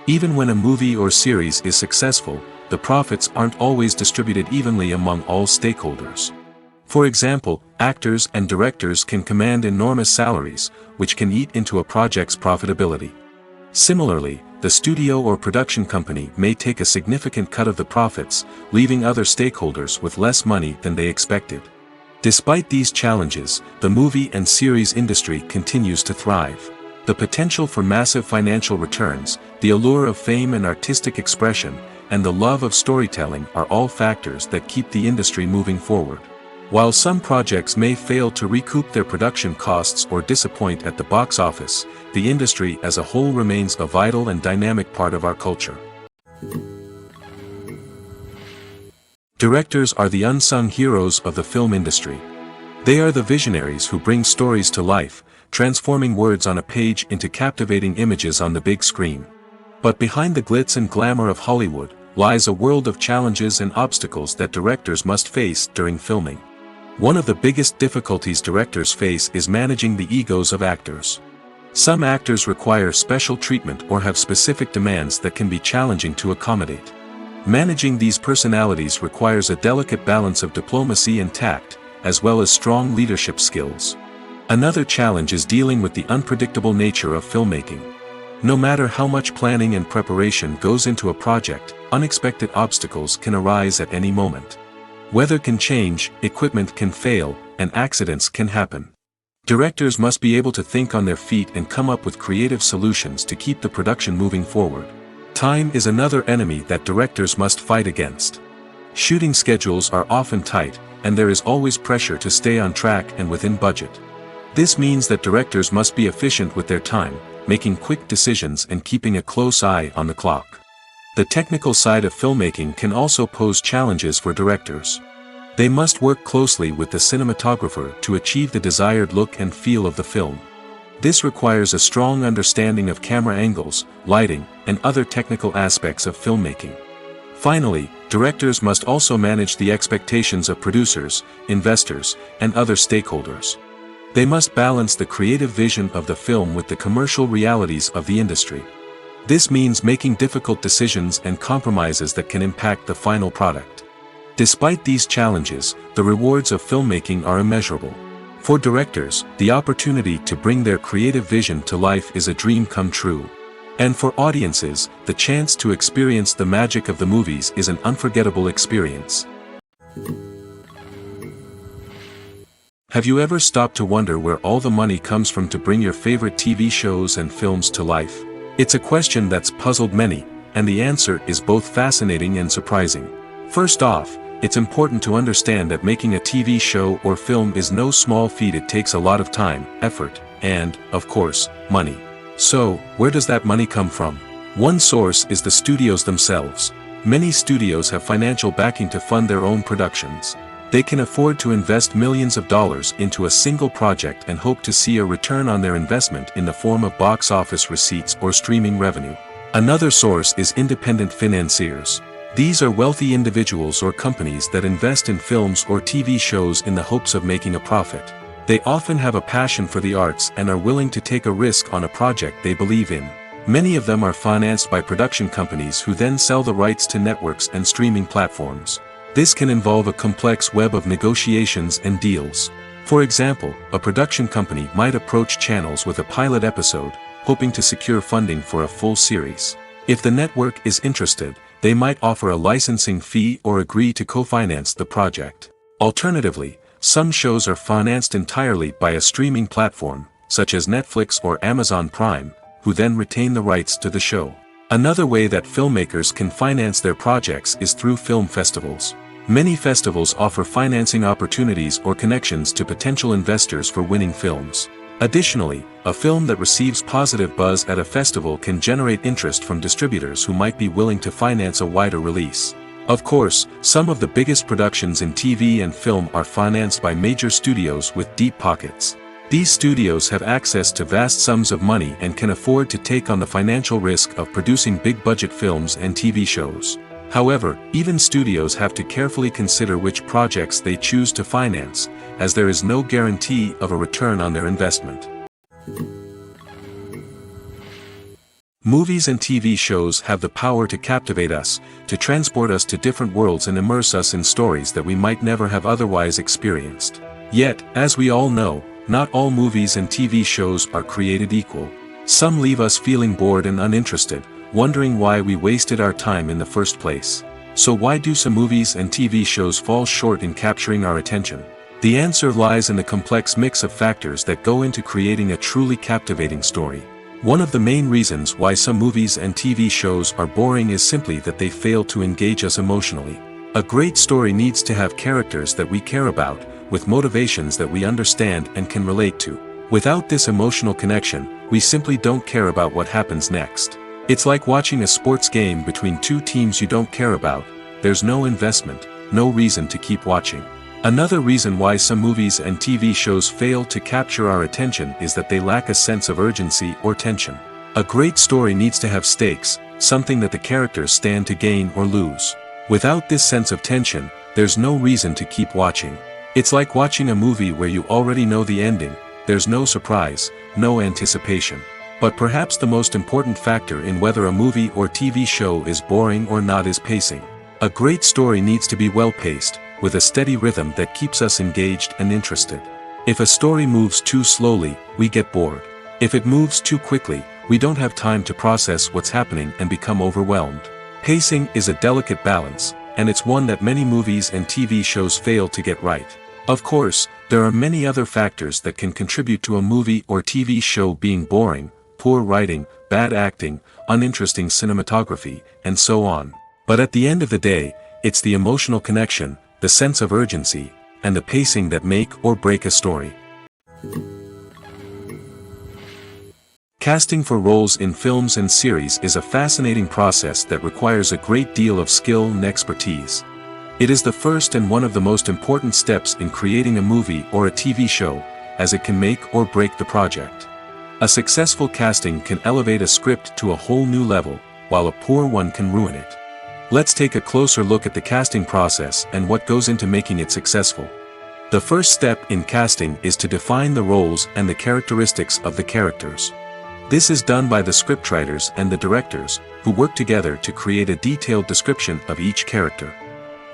Even when a movie or series is successful, the profits aren't always distributed evenly among all stakeholders. For example, actors and directors can command enormous salaries, which can eat into a project's profitability. Similarly, the studio or production company may take a significant cut of the profits, leaving other stakeholders with less money than they expected. Despite these challenges, the movie and series industry continues to thrive. The potential for massive financial returns, the allure of fame and artistic expression, and the love of storytelling are all factors that keep the industry moving forward. While some projects may fail to recoup their production costs or disappoint at the box office, the industry as a whole remains a vital and dynamic part of our culture. Directors are the unsung heroes of the film industry. They are the visionaries who bring stories to life, transforming words on a page into captivating images on the big screen. But behind the glitz and glamour of Hollywood, lies a world of challenges and obstacles that directors must face during filming. One of the biggest difficulties directors face is managing the egos of actors. Some actors require special treatment or have specific demands that can be challenging to accommodate. Managing these personalities requires a delicate balance of diplomacy and tact, as well as strong leadership skills. Another challenge is dealing with the unpredictable nature of filmmaking. No matter how much planning and preparation goes into a project, unexpected obstacles can arise at any moment. Weather can change, equipment can fail, and accidents can happen. Directors must be able to think on their feet and come up with creative solutions to keep the production moving forward. Time is another enemy that directors must fight against. Shooting schedules are often tight, and there is always pressure to stay on track and within budget. This means that directors must be efficient with their time, making quick decisions and keeping a close eye on the clock. The technical side of filmmaking can also pose challenges for directors. They must work closely with the cinematographer to achieve the desired look and feel of the film. This requires a strong understanding of camera angles, lighting, and other technical aspects of filmmaking. Finally, directors must also manage the expectations of producers, investors, and other stakeholders. They must balance the creative vision of the film with the commercial realities of the industry. This means making difficult decisions and compromises that can impact the final product. Despite these challenges, the rewards of filmmaking are immeasurable. For directors, the opportunity to bring their creative vision to life is a dream come true. And for audiences, the chance to experience the magic of the movies is an unforgettable experience. Have you ever stopped to wonder where all the money comes from to bring your favorite TV shows and films to life? It's a question that's puzzled many, and the answer is both fascinating and surprising. First off, it's important to understand that making a TV show or film is no small feat. It takes a lot of time, effort, and, of course, money. So, where does that money come from? One source is the studios themselves. Many studios have financial backing to fund their own productions. They can afford to invest millions of dollars into a single project and hope to see a return on their investment in the form of box office receipts or streaming revenue. Another source is independent financiers. These are wealthy individuals or companies that invest in films or TV shows in the hopes of making a profit. They often have a passion for the arts and are willing to take a risk on a project they believe in. Many of them are financed by production companies who then sell the rights to networks and streaming platforms. This can involve a complex web of negotiations and deals. For example, a production company might approach channels with a pilot episode, hoping to secure funding for a full series. If the network is interested, they might offer a licensing fee or agree to co-finance the project. Alternatively, some shows are financed entirely by a streaming platform, such as Netflix or Amazon Prime, who then retain the rights to the show. Another way that filmmakers can finance their projects is through film festivals. Many festivals offer financing opportunities or connections to potential investors for winning films. Additionally, a film that receives positive buzz at a festival can generate interest from distributors who might be willing to finance a wider release. Of course, some of the biggest productions in TV and film are financed by major studios with deep pockets. These studios have access to vast sums of money and can afford to take on the financial risk of producing big-budget films and TV shows. However, even studios have to carefully consider which projects they choose to finance, as there is no guarantee of a return on their investment. Movies and TV shows have the power to captivate us, to transport us to different worlds and immerse us in stories that we might never have otherwise experienced. Yet, as we all know, not all movies and TV shows are created equal. Some leave us feeling bored and uninterested, wondering why we wasted our time in the first place. So why do some movies and TV shows fall short in capturing our attention? The answer lies in the complex mix of factors that go into creating a truly captivating story. One of the main reasons why some movies and TV shows are boring is simply that they fail to engage us emotionally. A great story needs to have characters that we care about, with motivations that we understand and can relate to. Without this emotional connection, we simply don't care about what happens next. It's like watching a sports game between two teams you don't care about. There's no investment, no reason to keep watching. Another reason why some movies and TV shows fail to capture our attention is that they lack a sense of urgency or tension. A great story needs to have stakes, something that the characters stand to gain or lose. Without this sense of tension, there's no reason to keep watching. It's like watching a movie where you already know the ending. There's no surprise, no anticipation. But perhaps the most important factor in whether a movie or TV show is boring or not is pacing. A great story needs to be well-paced, with a steady rhythm that keeps us engaged and interested. If a story moves too slowly, we get bored. If it moves too quickly, we don't have time to process what's happening and become overwhelmed. Pacing is a delicate balance, and it's one that many movies and TV shows fail to get right. Of course, there are many other factors that can contribute to a movie or TV show being boring: poor writing, bad acting, uninteresting cinematography, and so on. But at the end of the day, it's the emotional connection, the sense of urgency, and the pacing that make or break a story. Casting for roles in films and series is a fascinating process that requires a great deal of skill and expertise. It is the first and one of the most important steps in creating a movie or a TV show, as it can make or break the project. A successful casting can elevate a script to a whole new level, while a poor one can ruin it. Let's take a closer look at the casting process and what goes into making it successful. The first step in casting is to define the roles and the characteristics of the characters. This is done by the scriptwriters and the directors, who work together to create a detailed description of each character.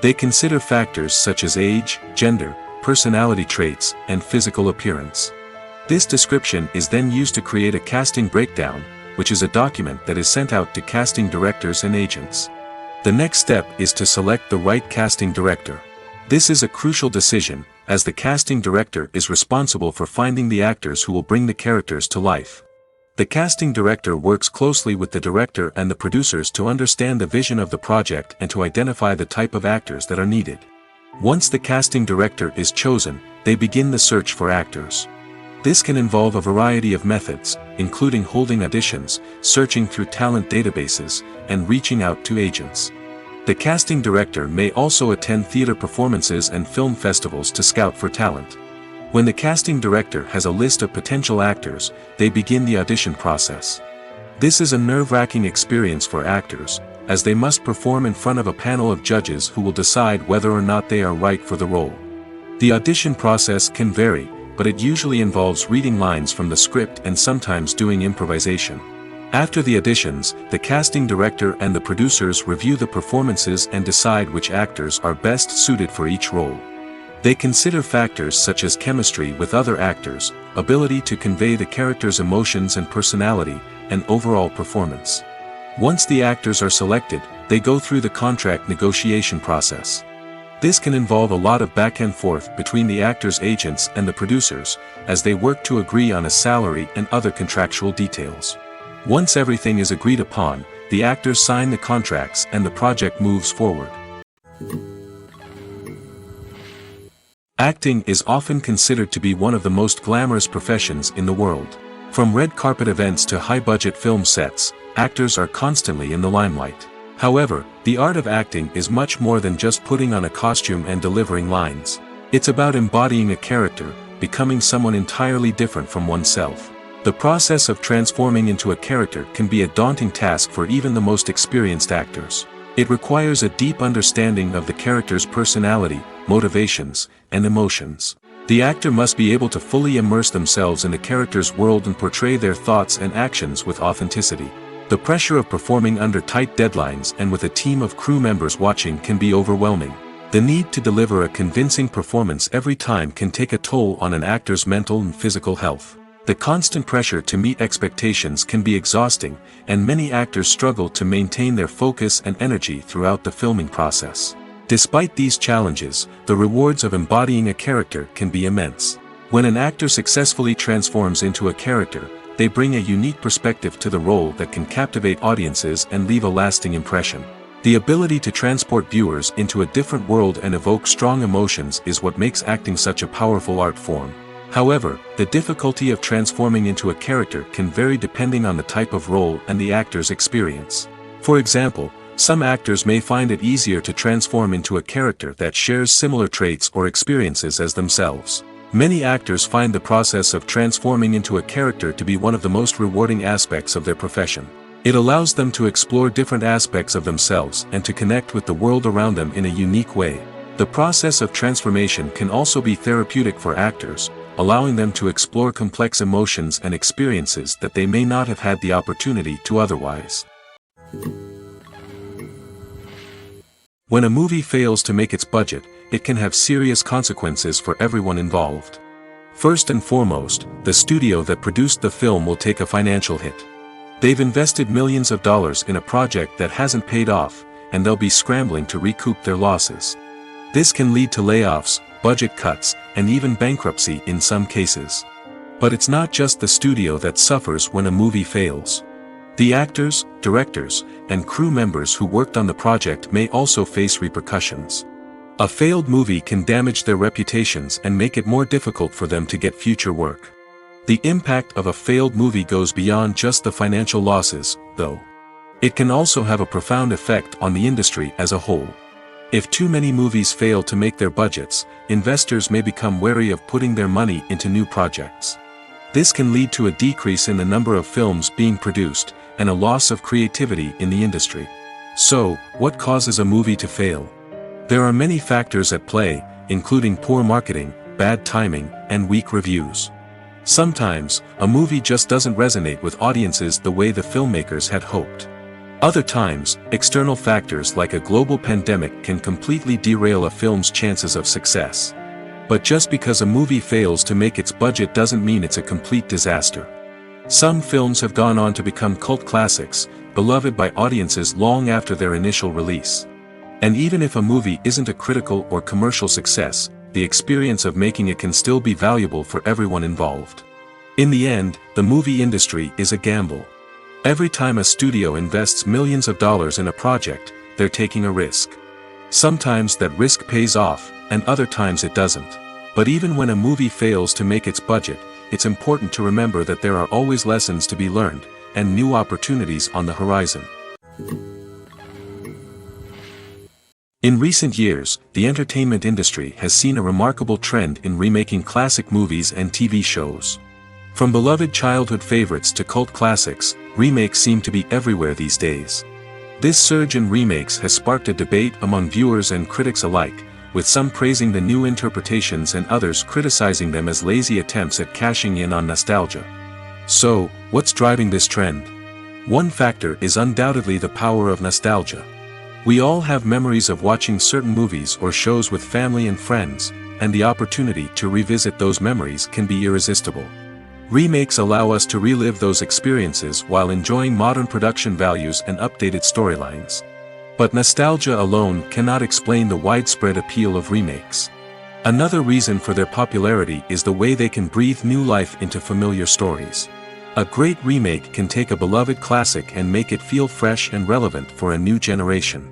They consider factors such as age, gender, personality traits, and physical appearance. This description is then used to create a casting breakdown, which is a document that is sent out to casting directors and agents. The next step is to select the right casting director. This is a crucial decision, as the casting director is responsible for finding the actors who will bring the characters to life. The casting director works closely with the director and the producers to understand the vision of the project and to identify the type of actors that are needed. Once the casting director is chosen, they begin the search for actors. This can involve a variety of methods, including holding auditions, searching through talent databases, and reaching out to agents. The casting director may also attend theater performances and film festivals to scout for talent. When the casting director has a list of potential actors, they begin the audition process. This is a nerve-wracking experience for actors, as they must perform in front of a panel of judges who will decide whether or not they are right for the role. The audition process can vary, but it usually involves reading lines from the script and sometimes doing improvisation. After the auditions, the casting director and the producers review the performances and decide which actors are best suited for each role. They consider factors such as chemistry with other actors, ability to convey the character's emotions and personality, and overall performance. Once the actors are selected, they go through the contract negotiation process. This can involve a lot of back and forth between the actors' agents and the producers, as they work to agree on a salary and other contractual details. Once everything is agreed upon, the actors sign the contracts and the project moves forward. Acting is often considered to be one of the most glamorous professions in the world. From red carpet events to high-budget film sets, actors are constantly in the limelight. However, the art of acting is much more than just putting on a costume and delivering lines. It's about embodying a character, becoming someone entirely different from oneself. The process of transforming into a character can be a daunting task for even the most experienced actors. It requires a deep understanding of the character's personality, motivations, and emotions. The actor must be able to fully immerse themselves in the character's world and portray their thoughts and actions with authenticity. The pressure of performing under tight deadlines and with a team of crew members watching can be overwhelming. The need to deliver a convincing performance every time can take a toll on an actor's mental and physical health. The constant pressure to meet expectations can be exhausting, and many actors struggle to maintain their focus and energy throughout the filming process. Despite these challenges, the rewards of embodying a character can be immense. When an actor successfully transforms into a character, they bring a unique perspective to the role that can captivate audiences and leave a lasting impression. The ability to transport viewers into a different world and evoke strong emotions is what makes acting such a powerful art form. However, the difficulty of transforming into a character can vary depending on the type of role and the actor's experience. For example, some actors may find it easier to transform into a character that shares similar traits or experiences as themselves. Many actors find the process of transforming into a character to be one of the most rewarding aspects of their profession. It allows them to explore different aspects of themselves and to connect with the world around them in a unique way. The process of transformation can also be therapeutic for actors, allowing them to explore complex emotions and experiences that they may not have had the opportunity to otherwise. When a movie fails to make its budget, it can have serious consequences for everyone involved. First and foremost, the studio that produced the film will take a financial hit. They've invested millions of dollars in a project that hasn't paid off, and they'll be scrambling to recoup their losses. This can lead to layoffs, budget cuts, and even bankruptcy in some cases. But it's not just the studio that suffers when a movie fails. The actors, directors, and crew members who worked on the project may also face repercussions. A failed movie can damage their reputations and make it more difficult for them to get future work. The impact of a failed movie goes beyond just the financial losses, though. It can also have a profound effect on the industry as a whole. If too many movies fail to make their budgets, investors may become wary of putting their money into new projects. This can lead to a decrease in the number of films being produced, and a loss of creativity in the industry. So, what causes a movie to fail? There are many factors at play, including poor marketing, bad timing, and weak reviews. Sometimes, a movie just doesn't resonate with audiences the way the filmmakers had hoped. Other times, external factors like a global pandemic can completely derail a film's chances of success. But just because a movie fails to make its budget doesn't mean it's a complete disaster. Some films have gone on to become cult classics, beloved by audiences long after their initial release. And even if a movie isn't a critical or commercial success, the experience of making it can still be valuable for everyone involved. In the end, the movie industry is a gamble. Every time a studio invests millions of dollars in a project, they're taking a risk. Sometimes that risk pays off, and other times it doesn't. But even when a movie fails to make its budget, it's important to remember that there are always lessons to be learned, and new opportunities on the horizon. In recent years, the entertainment industry has seen a remarkable trend in remaking classic movies and TV shows. From beloved childhood favorites to cult classics, remakes seem to be everywhere these days. This surge in remakes has sparked a debate among viewers and critics alike, with some praising the new interpretations and others criticizing them as lazy attempts at cashing in on nostalgia. So, what's driving this trend? One factor is undoubtedly the power of nostalgia. We all have memories of watching certain movies or shows with family and friends, and the opportunity to revisit those memories can be irresistible. Remakes allow us to relive those experiences while enjoying modern production values and updated storylines. But nostalgia alone cannot explain the widespread appeal of remakes. Another reason for their popularity is the way they can breathe new life into familiar stories. A great remake can take a beloved classic and make it feel fresh and relevant for a new generation.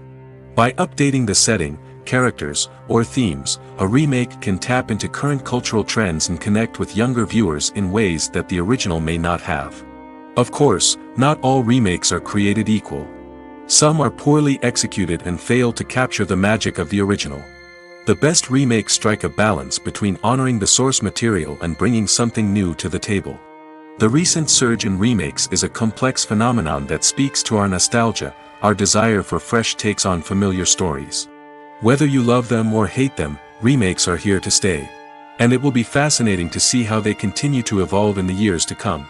By updating the setting, characters, or themes, a remake can tap into current cultural trends and connect with younger viewers in ways that the original may not have. Of course, not all remakes are created equal. Some are poorly executed and fail to capture the magic of the original. The best remakes strike a balance between honoring the source material and bringing something new to the table. The recent surge in remakes is a complex phenomenon that speaks to our nostalgia, our desire for fresh takes on familiar stories. Whether you love them or hate them, remakes are here to stay. And it will be fascinating to see how they continue to evolve in the years to come.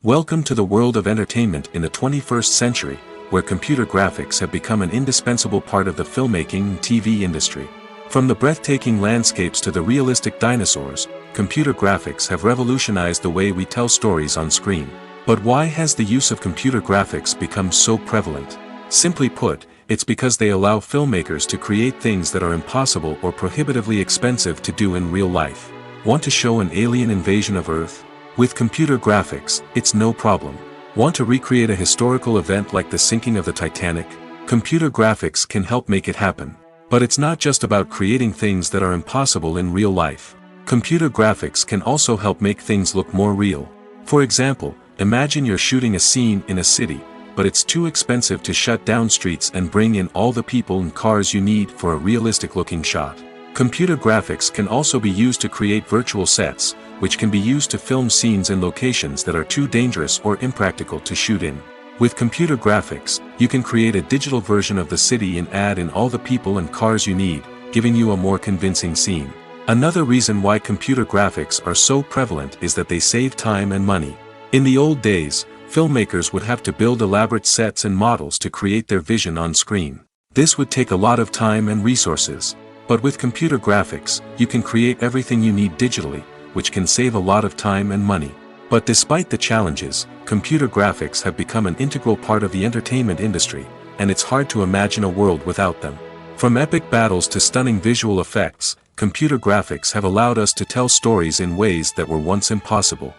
Welcome to the world of entertainment in the 21st century, where computer graphics have become an indispensable part of the filmmaking and TV industry. From the breathtaking landscapes to the realistic dinosaurs, computer graphics have revolutionized the way we tell stories on screen. But why has the use of computer graphics become so prevalent? Simply put, it's because they allow filmmakers to create things that are impossible or prohibitively expensive to do in real life. Want to show an alien invasion of Earth? With computer graphics, it's no problem. Want to recreate a historical event like the sinking of the Titanic? Computer graphics can help make it happen. But it's not just about creating things that are impossible in real life. Computer graphics can also help make things look more real. For example, imagine you're shooting a scene in a city, but it's too expensive to shut down streets and bring in all the people and cars you need for a realistic-looking shot. Computer graphics can also be used to create virtual sets, which can be used to film scenes in locations that are too dangerous or impractical to shoot in. With computer graphics, you can create a digital version of the city and add in all the people and cars you need, giving you a more convincing scene. Another reason why computer graphics are so prevalent is that they save time and money. In the old days, filmmakers would have to build elaborate sets and models to create their vision on screen. This would take a lot of time and resources. But with computer graphics, you can create everything you need digitally, which can save a lot of time and money. But despite the challenges, computer graphics have become an integral part of the entertainment industry, and it's hard to imagine a world without them. From epic battles to stunning visual effects, computer graphics have allowed us to tell stories in ways that were once impossible.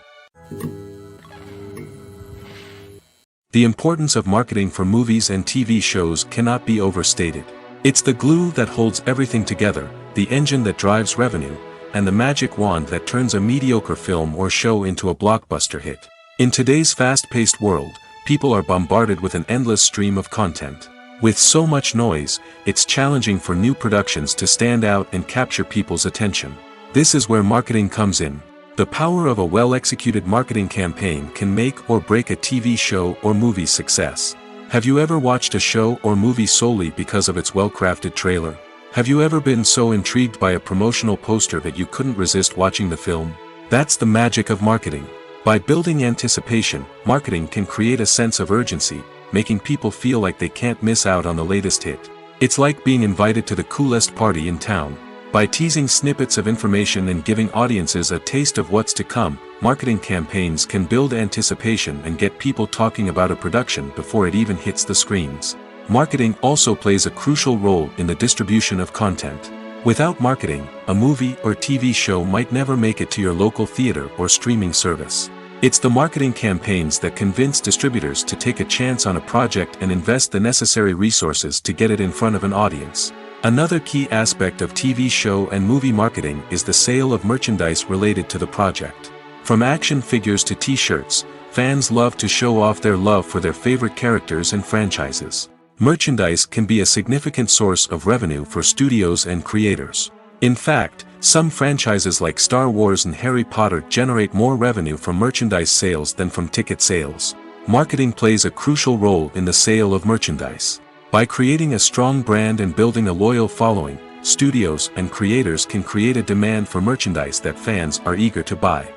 The importance of marketing for movies and TV shows cannot be overstated. It's the glue that holds everything together, the engine that drives revenue, and the magic wand that turns a mediocre film or show into a blockbuster hit. In today's fast-paced world, people are bombarded with an endless stream of content. With so much noise, it's challenging for new productions to stand out and capture people's attention. This is where marketing comes in. The power of a well-executed marketing campaign can make or break a TV show or movie's success. Have you ever watched a show or movie solely because of its well-crafted trailer? Have you ever been so intrigued by a promotional poster that you couldn't resist watching the film? That's the magic of marketing. By building anticipation, marketing can create a sense of urgency, making people feel like they can't miss out on the latest hit. It's like being invited to the coolest party in town. By teasing snippets of information and giving audiences a taste of what's to come, marketing campaigns can build anticipation and get people talking about a production before it even hits the screens. Marketing also plays a crucial role in the distribution of content. Without marketing, a movie or TV show might never make it to your local theater or streaming service. It's the marketing campaigns that convince distributors to take a chance on a project and invest the necessary resources to get it in front of an audience. Another key aspect of TV show and movie marketing is the sale of merchandise related to the project. From action figures to t-shirts, fans love to show off their love for their favorite characters and franchises. Merchandise can be a significant source of revenue for studios and creators. In fact, some franchises like Star Wars and Harry Potter generate more revenue from merchandise sales than from ticket sales. Marketing plays a crucial role in the sale of merchandise. By creating a strong brand and building a loyal following, studios and creators can create a demand for merchandise that fans are eager to buy.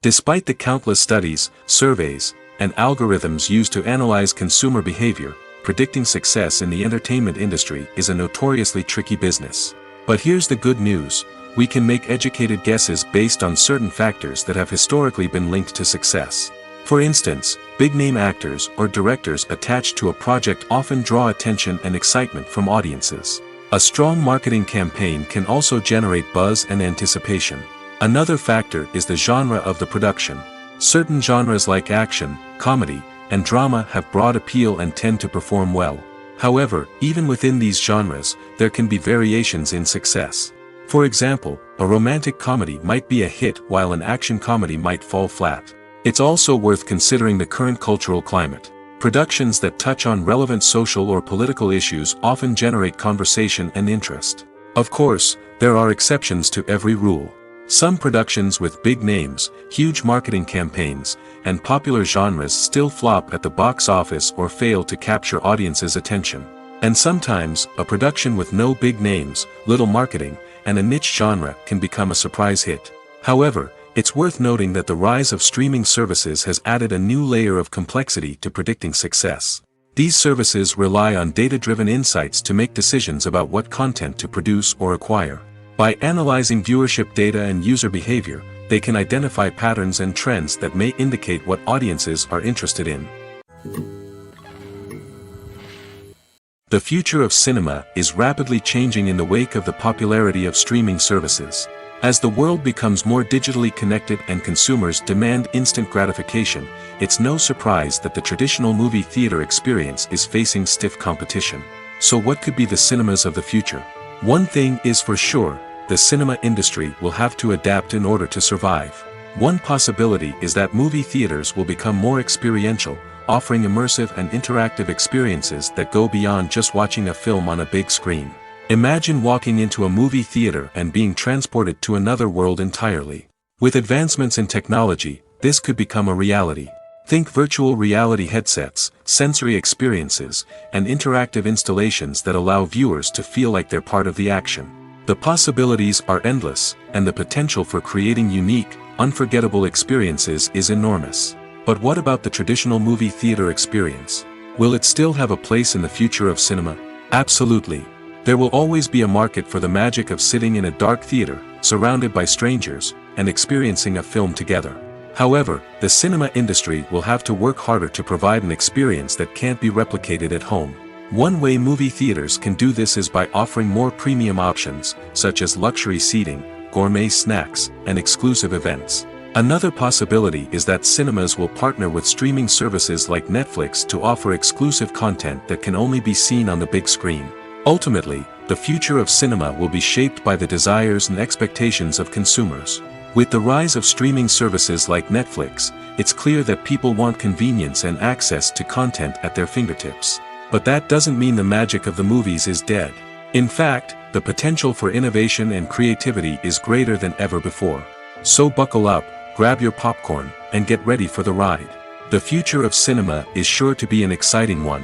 Despite the countless studies, surveys, and algorithms used to analyze consumer behavior, predicting success in the entertainment industry is a notoriously tricky business. But here's the good news: we can make educated guesses based on certain factors that have historically been linked to success. For instance, big-name actors or directors attached to a project often draw attention and excitement from audiences. A strong marketing campaign can also generate buzz and anticipation. Another factor is the genre of the production. Certain genres like action, comedy, and drama have broad appeal and tend to perform well. However, even within these genres, there can be variations in success. For example, a romantic comedy might be a hit while an action comedy might fall flat. It's also worth considering the current cultural climate. Productions that touch on relevant social or political issues often generate conversation and interest. Of course, there are exceptions to every rule. Some productions with big names, huge marketing campaigns, and popular genres still flop at the box office or fail to capture audiences' attention. And sometimes, a production with no big names, little marketing, and a niche genre can become a surprise hit. However, it's worth noting that the rise of streaming services has added a new layer of complexity to predicting success. These services rely on data-driven insights to make decisions about what content to produce or acquire. By analyzing viewership data and user behavior, they can identify patterns and trends that may indicate what audiences are interested in. The future of cinema is rapidly changing in the wake of the popularity of streaming services. As the world becomes more digitally connected and consumers demand instant gratification, it's no surprise that the traditional movie theater experience is facing stiff competition. So what could be the cinemas of the future? One thing is for sure, the cinema industry will have to adapt in order to survive. One possibility is that movie theaters will become more experiential, offering immersive and interactive experiences that go beyond just watching a film on a big screen. Imagine walking into a movie theater and being transported to another world entirely. With advancements in technology, this could become a reality. Think virtual reality headsets, sensory experiences, and interactive installations that allow viewers to feel like they're part of the action. The possibilities are endless, and the potential for creating unique, unforgettable experiences is enormous. But what about the traditional movie theater experience? Will it still have a place in the future of cinema? Absolutely. There will always be a market for the magic of sitting in a dark theater, surrounded by strangers, and experiencing a film together. However, the cinema industry will have to work harder to provide an experience that can't be replicated at home. One way movie theaters can do this is by offering more premium options, such as luxury seating, gourmet snacks, and exclusive events. Another possibility is that cinemas will partner with streaming services like Netflix to offer exclusive content that can only be seen on the big screen. Ultimately, the future of cinema will be shaped by the desires and expectations of consumers. With the rise of streaming services like Netflix, it's clear that people want convenience and access to content at their fingertips. But that doesn't mean the magic of the movies is dead. In fact, the potential for innovation and creativity is greater than ever before. So buckle up, grab your popcorn, and get ready for the ride. The future of cinema is sure to be an exciting one.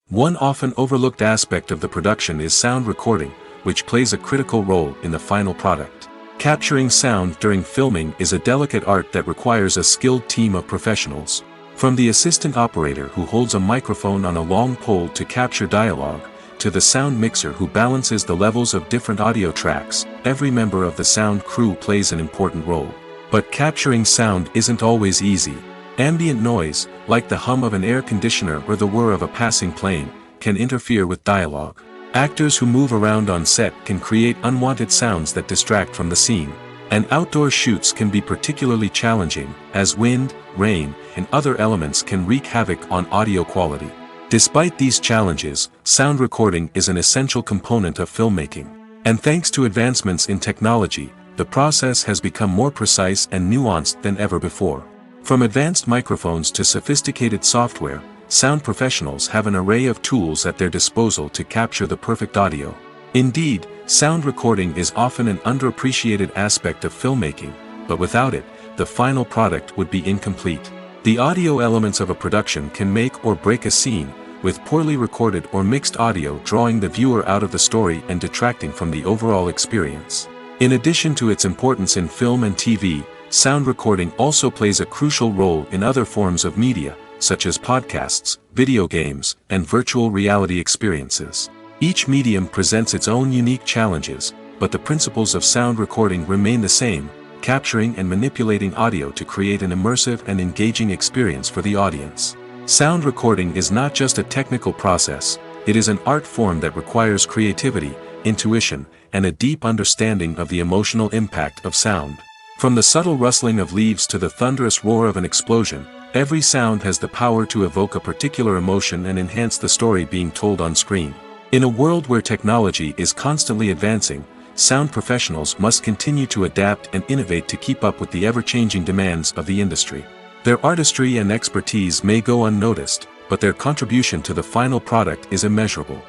One often overlooked aspect of the production is sound recording, which plays a critical role in the final product. Capturing sound during filming is a delicate art that requires a skilled team of professionals. From the assistant operator who holds a microphone on a long pole to capture dialogue, to the sound mixer who balances the levels of different audio tracks, every member of the sound crew plays an important role. But capturing sound isn't always easy. Ambient noise, like the hum of an air conditioner or the whir of a passing plane, can interfere with dialogue. Actors who move around on set can create unwanted sounds that distract from the scene. And outdoor shoots can be particularly challenging, as wind, rain, and other elements can wreak havoc on audio quality. Despite these challenges, sound recording is an essential component of filmmaking. And thanks to advancements in technology, the process has become more precise and nuanced than ever before. From advanced microphones to sophisticated software, sound professionals have an array of tools at their disposal to capture the perfect audio. Indeed, sound recording is often an underappreciated aspect of filmmaking, but without it, the final product would be incomplete. The audio elements of a production can make or break a scene, with poorly recorded or mixed audio drawing the viewer out of the story and detracting from the overall experience. In addition to its importance in film and TV, sound recording also plays a crucial role in other forms of media, such as podcasts, video games, and virtual reality experiences. Each medium presents its own unique challenges, but the principles of sound recording remain the same, capturing and manipulating audio to create an immersive and engaging experience for the audience. Sound recording is not just a technical process, it is an art form that requires creativity, intuition, and a deep understanding of the emotional impact of sound. From the subtle rustling of leaves to the thunderous roar of an explosion, every sound has the power to evoke a particular emotion and enhance the story being told on screen. In a world where technology is constantly advancing, sound professionals must continue to adapt and innovate to keep up with the ever-changing demands of the industry. Their artistry and expertise may go unnoticed, but their contribution to the final product is immeasurable.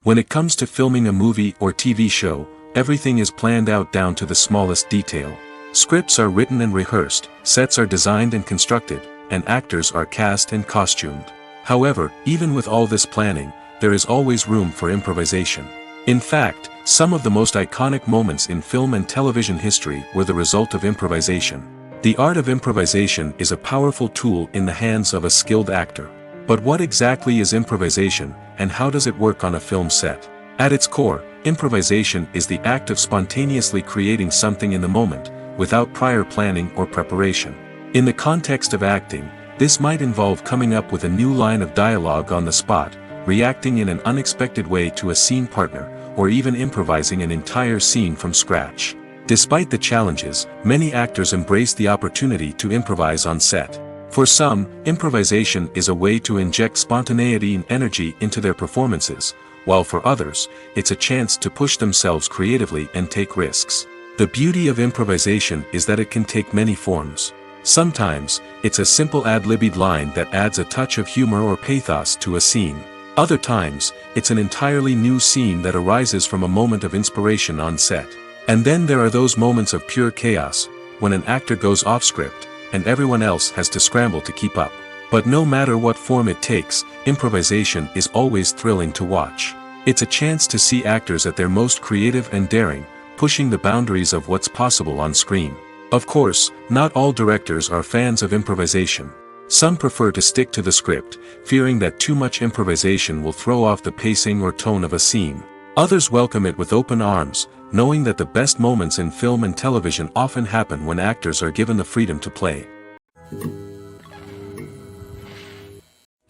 When it comes to filming a movie or TV show, everything is planned out down to the smallest detail. Scripts are written and rehearsed, sets are designed and constructed, and actors are cast and costumed. However, even with all this planning, there is always room for improvisation. In fact, some of the most iconic moments in film and television history were the result of improvisation. The art of improvisation is a powerful tool in the hands of a skilled actor. But what exactly is improvisation, and how does it work on a film set? At its core, improvisation is the act of spontaneously creating something in the moment, without prior planning or preparation. In the context of acting, this might involve coming up with a new line of dialogue on the spot, reacting in an unexpected way to a scene partner, or even improvising an entire scene from scratch. Despite the challenges, many actors embrace the opportunity to improvise on set. For some, improvisation is a way to inject spontaneity and energy into their performances, while for others, it's a chance to push themselves creatively and take risks. The beauty of improvisation is that it can take many forms. Sometimes, it's a simple ad-libbed line that adds a touch of humor or pathos to a scene. Other times, it's an entirely new scene that arises from a moment of inspiration on set. And then there are those moments of pure chaos, when an actor goes off script, and everyone else has to scramble to keep up. But no matter what form it takes, improvisation is always thrilling to watch. It's a chance to see actors at their most creative and daring, pushing the boundaries of what's possible on screen. Of course, not all directors are fans of improvisation. Some prefer to stick to the script, fearing that too much improvisation will throw off the pacing or tone of a scene. Others welcome it with open arms, knowing that the best moments in film and television often happen when actors are given the freedom to play.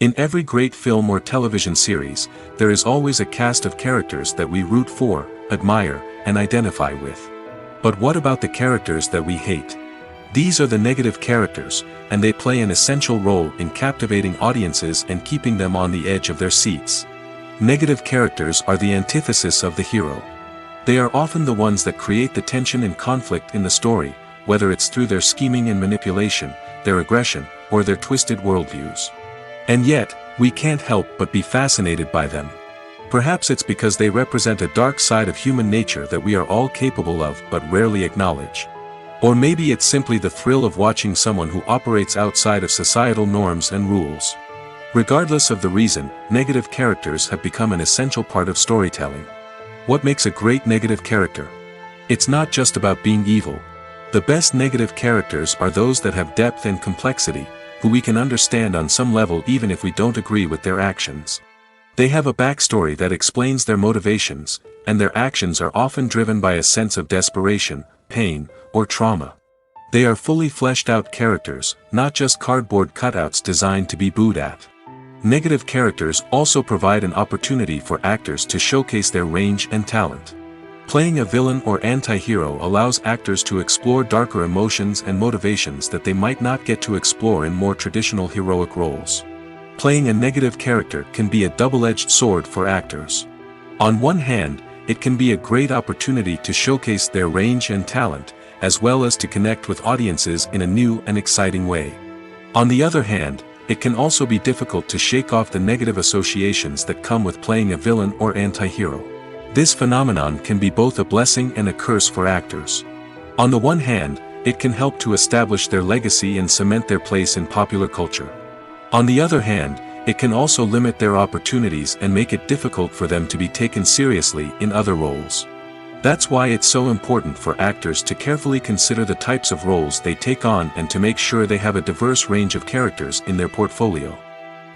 In every great film or television series, there is always a cast of characters that we root for, admire, and identify with. But what about the characters that we hate? These are the negative characters, and they play an essential role in captivating audiences and keeping them on the edge of their seats. Negative characters are the antithesis of the hero. They are often the ones that create the tension and conflict in the story, whether it's through their scheming and manipulation, their aggression, or their twisted worldviews. And yet, we can't help but be fascinated by them. Perhaps it's because they represent a dark side of human nature that we are all capable of but rarely acknowledge. Or maybe it's simply the thrill of watching someone who operates outside of societal norms and rules. Regardless of the reason, negative characters have become an essential part of storytelling. What makes a great negative character? It's not just about being evil. The best negative characters are those that have depth and complexity, who we can understand on some level even if we don't agree with their actions. They have a backstory that explains their motivations, and their actions are often driven by a sense of desperation, pain, or trauma. They are fully fleshed out characters, not just cardboard cutouts designed to be booed at. Negative characters also provide an opportunity for actors to showcase their range and talent. Playing a villain or anti-hero allows actors to explore darker emotions and motivations that they might not get to explore in more traditional heroic roles. Playing a negative character can be a double-edged sword for actors. On one hand, it can be a great opportunity to showcase their range and talent, as well as to connect with audiences in a new and exciting way. On the other hand, it can also be difficult to shake off the negative associations that come with playing a villain or anti-hero. This phenomenon can be both a blessing and a curse for actors. On the one hand, it can help to establish their legacy and cement their place in popular culture. On the other hand, it can also limit their opportunities and make it difficult for them to be taken seriously in other roles. That's why it's so important for actors to carefully consider the types of roles they take on and to make sure they have a diverse range of characters in their portfolio.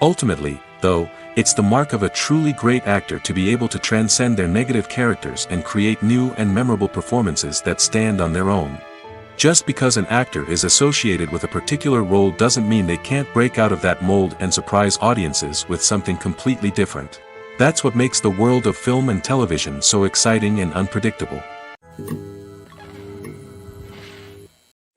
Ultimately, though, it's the mark of a truly great actor to be able to transcend their negative characters and create new and memorable performances that stand on their own. Just because an actor is associated with a particular role doesn't mean they can't break out of that mold and surprise audiences with something completely different. That's what makes the world of film and television so exciting and unpredictable.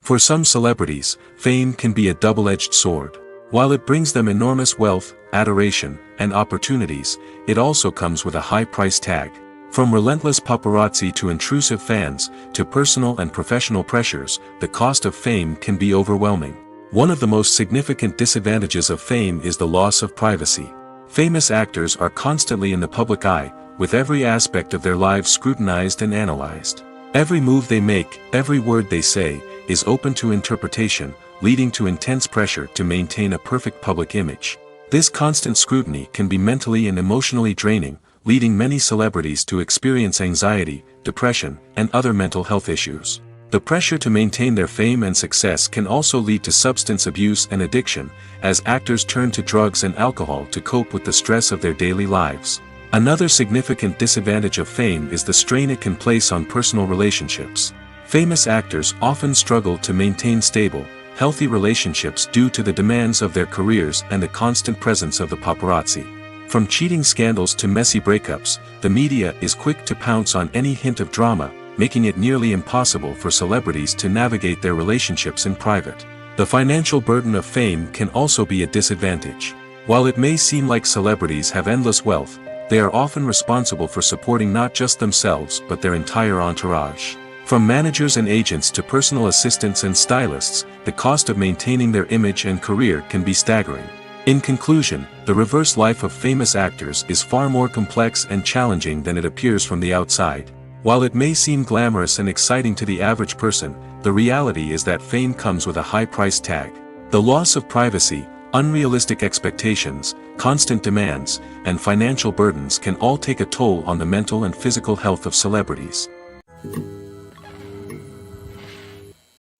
For some celebrities, fame can be a double-edged sword. While it brings them enormous wealth, adoration, and opportunities, it also comes with a high price tag. From relentless paparazzi to intrusive fans, to personal and professional pressures, the cost of fame can be overwhelming. One of the most significant disadvantages of fame is the loss of privacy. Famous actors are constantly in the public eye, with every aspect of their lives scrutinized and analyzed. Every move they make, every word they say, is open to interpretation, leading to intense pressure to maintain a perfect public image. This constant scrutiny can be mentally and emotionally draining, leading many celebrities to experience anxiety, depression, and other mental health issues. The pressure to maintain their fame and success can also lead to substance abuse and addiction, as actors turn to drugs and alcohol to cope with the stress of their daily lives. Another significant disadvantage of fame is the strain it can place on personal relationships. Famous actors often struggle to maintain stable, healthy relationships due to the demands of their careers and the constant presence of the paparazzi. From cheating scandals to messy breakups, the media is quick to pounce on any hint of drama, making it nearly impossible for celebrities to navigate their relationships in private. The financial burden of fame can also be a disadvantage. While it may seem like celebrities have endless wealth, they are often responsible for supporting not just themselves but their entire entourage. From managers and agents to personal assistants and stylists, the cost of maintaining their image and career can be staggering. In conclusion, the reverse life of famous actors is far more complex and challenging than it appears from the outside. While it may seem glamorous and exciting to the average person, the reality is that fame comes with a high price tag. The loss of privacy, unrealistic expectations, constant demands, and financial burdens can all take a toll on the mental and physical health of celebrities.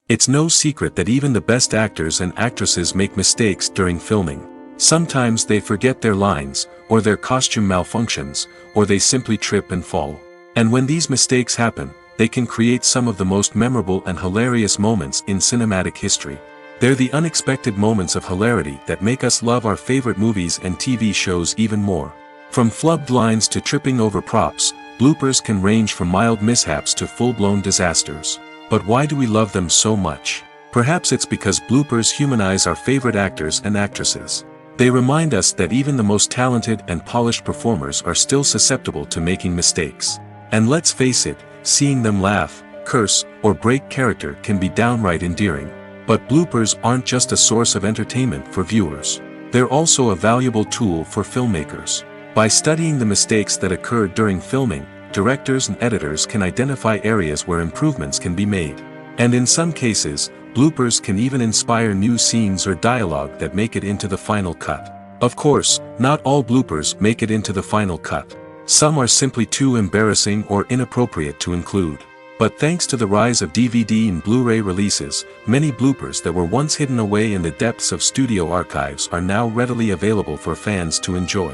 It's no secret that even the best actors and actresses make mistakes during filming. Sometimes they forget their lines, or their costume malfunctions, or they simply trip and fall. And when these mistakes happen, they can create some of the most memorable and hilarious moments in cinematic history. They're the unexpected moments of hilarity that make us love our favorite movies and TV shows even more. From flubbed lines to tripping over props, bloopers can range from mild mishaps to full-blown disasters. But why do we love them so much? Perhaps it's because bloopers humanize our favorite actors and actresses. They remind us that even the most talented and polished performers are still susceptible to making mistakes. And let's face it, seeing them laugh, curse, or break character can be downright endearing. But bloopers aren't just a source of entertainment for viewers. They're also a valuable tool for filmmakers. By studying the mistakes that occurred during filming, directors and editors can identify areas where improvements can be made. And in some cases, bloopers can even inspire new scenes or dialogue that make it into the final cut. Of course, not all bloopers make it into the final cut. Some are simply too embarrassing or inappropriate to include. But thanks to the rise of DVD and Blu-ray releases, many bloopers that were once hidden away in the depths of studio archives are now readily available for fans to enjoy.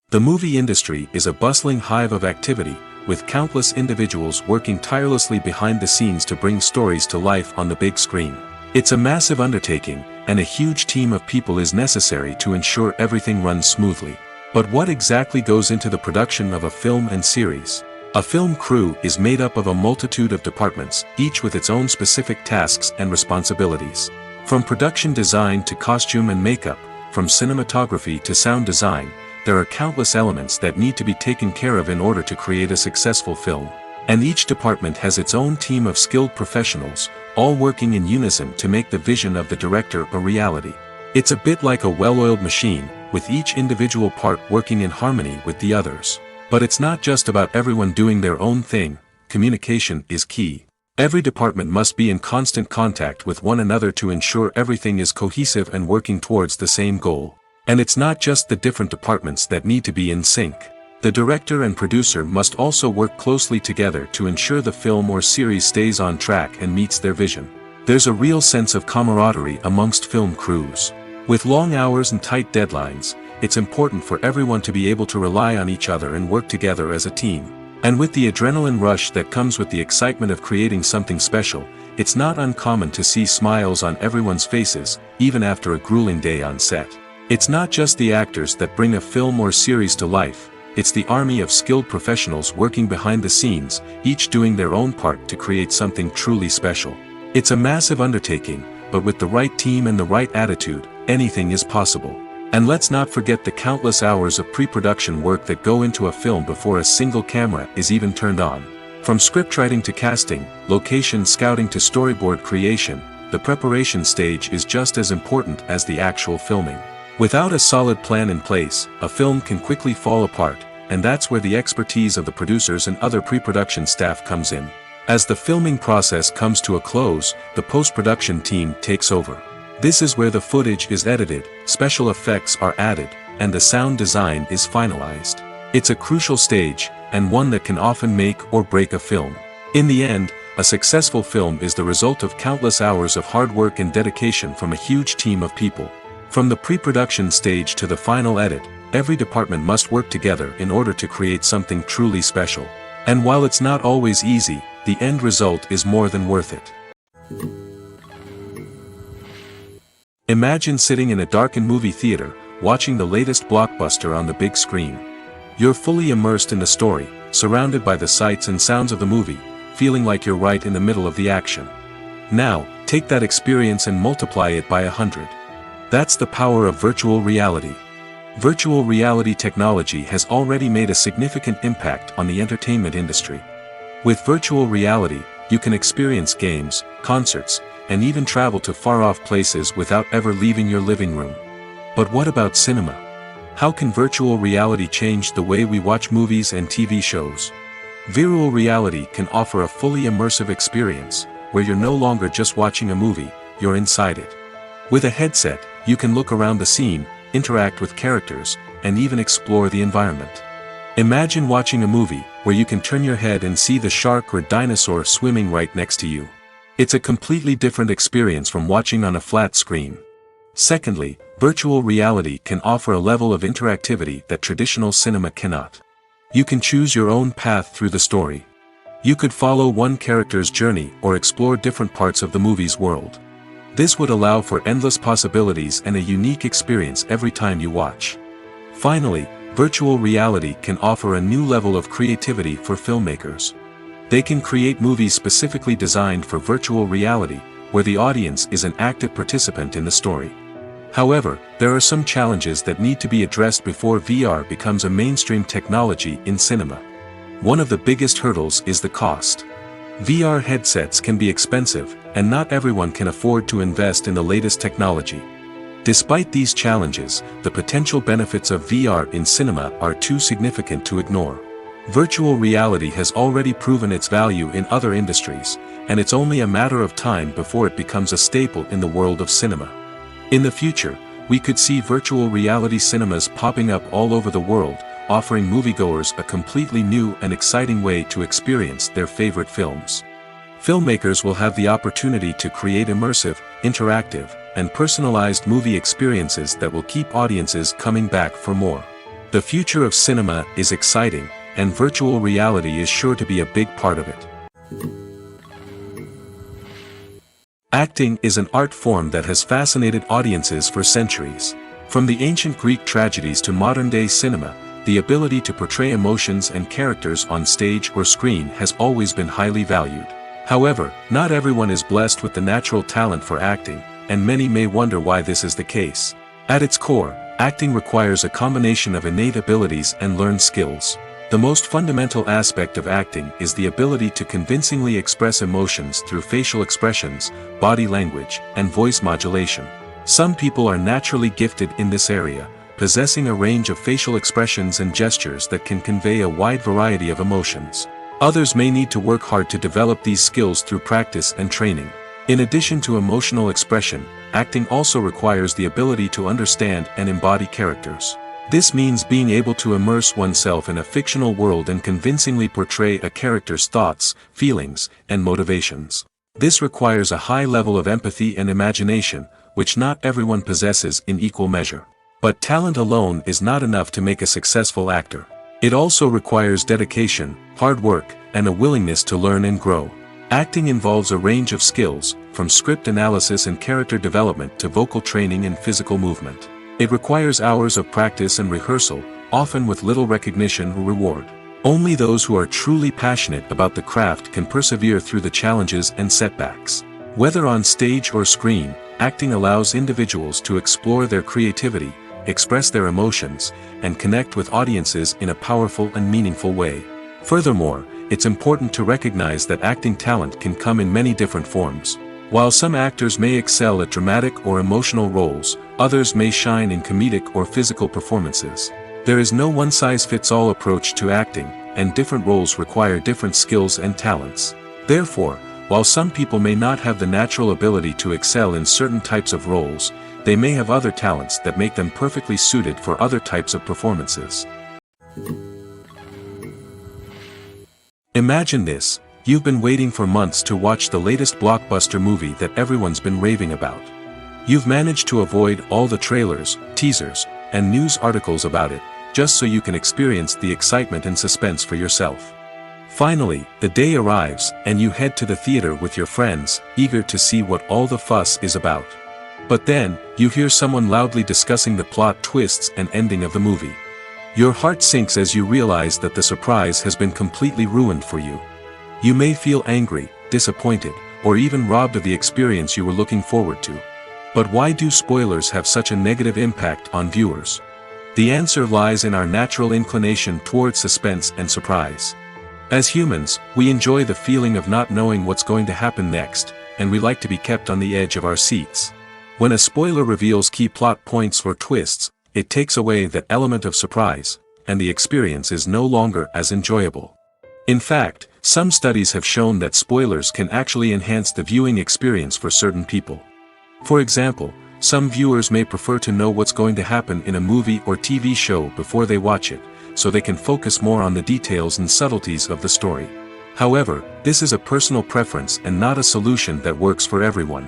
The movie industry is a bustling hive of activity, with countless individuals working tirelessly behind the scenes to bring stories to life on the big screen. It's a massive undertaking, and a huge team of people is necessary to ensure everything runs smoothly. But what exactly goes into the production of a film and series? A film crew is made up of a multitude of departments, each with its own specific tasks and responsibilities. From production design to costume and makeup, from cinematography to sound design, there are countless elements that need to be taken care of in order to create a successful film. And each department has its own team of skilled professionals, all working in unison to make the vision of the director a reality. It's a bit like a well-oiled machine, with each individual part working in harmony with the others. But it's not just about everyone doing their own thing. Communication is key. Every department must be in constant contact with one another to ensure everything is cohesive and working towards the same goal. And it's not just the different departments that need to be in sync. The director and producer must also work closely together to ensure the film or series stays on track and meets their vision. There's a real sense of camaraderie amongst film crews. With long hours and tight deadlines, it's important for everyone to be able to rely on each other and work together as a team. And with the adrenaline rush that comes with the excitement of creating something special, it's not uncommon to see smiles on everyone's faces, even after a grueling day on set. It's not just the actors that bring a film or series to life, it's the army of skilled professionals working behind the scenes, each doing their own part to create something truly special. It's a massive undertaking, but with the right team and the right attitude, anything is possible. And let's not forget the countless hours of pre-production work that go into a film before a single camera is even turned on. From scriptwriting to casting, location scouting to storyboard creation, the preparation stage is just as important as the actual filming. Without a solid plan in place, a film can quickly fall apart, and that's where the expertise of the producers and other pre-production staff comes in. As the filming process comes to a close, the post-production team takes over. This is where the footage is edited, special effects are added, and the sound design is finalized. It's a crucial stage, and one that can often make or break a film. In the end, a successful film is the result of countless hours of hard work and dedication from a huge team of people. From the pre-production stage to the final edit, every department must work together in order to create something truly special. And while it's not always easy, the end result is more than worth it. Imagine sitting in a darkened movie theater, watching the latest blockbuster on the big screen. You're fully immersed in the story, surrounded by the sights and sounds of the movie, feeling like you're right in the middle of the action. Now, take that experience and multiply it by 100. That's the power of virtual reality. Virtual reality technology has already made a significant impact on the entertainment industry. With virtual reality, you can experience games, concerts, and even travel to far-off places without ever leaving your living room. But what about cinema? How can virtual reality change the way we watch movies and TV shows? Virtual reality can offer a fully immersive experience, where you're no longer just watching a movie, you're inside it. With a headset, you can look around the scene, interact with characters, and even explore the environment. Imagine watching a movie, where you can turn your head and see the shark or dinosaur swimming right next to you. It's a completely different experience from watching on a flat screen. Secondly, virtual reality can offer a level of interactivity that traditional cinema cannot. You can choose your own path through the story. You could follow one character's journey or explore different parts of the movie's world. This would allow for endless possibilities and a unique experience every time you watch. Finally, virtual reality can offer a new level of creativity for filmmakers. They can create movies specifically designed for virtual reality, where the audience is an active participant in the story. However, there are some challenges that need to be addressed before VR becomes a mainstream technology in cinema. One of the biggest hurdles is the cost. VR headsets can be expensive, and not everyone can afford to invest in the latest technology. Despite these challenges, the potential benefits of VR in cinema are too significant to ignore. Virtual reality has already proven its value in other industries, and it's only a matter of time before it becomes a staple in the world of cinema. In the future, we could see virtual reality cinemas popping up all over the world, offering moviegoers a completely new and exciting way to experience their favorite films. Filmmakers will have the opportunity to create immersive, interactive, and personalized movie experiences that will keep audiences coming back for more. The future of cinema is exciting, and virtual reality is sure to be a big part of it. Acting is an art form that has fascinated audiences for centuries. From the ancient Greek tragedies to modern-day cinema, the ability to portray emotions and characters on stage or screen has always been highly valued. However, not everyone is blessed with the natural talent for acting, and many may wonder why this is the case. At its core, acting requires a combination of innate abilities and learned skills. The most fundamental aspect of acting is the ability to convincingly express emotions through facial expressions, body language, and voice modulation. Some people are naturally gifted in this area, possessing a range of facial expressions and gestures that can convey a wide variety of emotions. Others may need to work hard to develop these skills through practice and training. In addition to emotional expression, acting also requires the ability to understand and embody characters. This means being able to immerse oneself in a fictional world and convincingly portray a character's thoughts, feelings, and motivations. This requires a high level of empathy and imagination, which not everyone possesses in equal measure. But talent alone is not enough to make a successful actor. It also requires dedication, hard work, and a willingness to learn and grow. Acting involves a range of skills, from script analysis and character development to vocal training and physical movement. It requires hours of practice and rehearsal, often with little recognition or reward. Only those who are truly passionate about the craft can persevere through the challenges and setbacks. Whether on stage or screen, acting allows individuals to explore their creativity, express their emotions, and connect with audiences in a powerful and meaningful way. Furthermore, it's important to recognize that acting talent can come in many different forms. While some actors may excel at dramatic or emotional roles, others may shine in comedic or physical performances. There is no one-size-fits-all approach to acting, and different roles require different skills and talents. Therefore, while some people may not have the natural ability to excel in certain types of roles, they may have other talents that make them perfectly suited for other types of performances. Imagine this: you've been waiting for months to watch the latest blockbuster movie that everyone's been raving about. You've managed to avoid all the trailers, teasers, and news articles about it, just so you can experience the excitement and suspense for yourself. Finally, the day arrives, and you head to the theater with your friends, eager to see what all the fuss is about. But then, you hear someone loudly discussing the plot twists and ending of the movie. Your heart sinks as you realize that the surprise has been completely ruined for you. You may feel angry, disappointed, or even robbed of the experience you were looking forward to. But why do spoilers have such a negative impact on viewers? The answer lies in our natural inclination toward suspense and surprise. As humans, we enjoy the feeling of not knowing what's going to happen next, and we like to be kept on the edge of our seats. When a spoiler reveals key plot points or twists, it takes away that element of surprise, and the experience is no longer as enjoyable. In fact, some studies have shown that spoilers can actually enhance the viewing experience for certain people. For example, some viewers may prefer to know what's going to happen in a movie or TV show before they watch it, so they can focus more on the details and subtleties of the story. However, this is a personal preference and not a solution that works for everyone.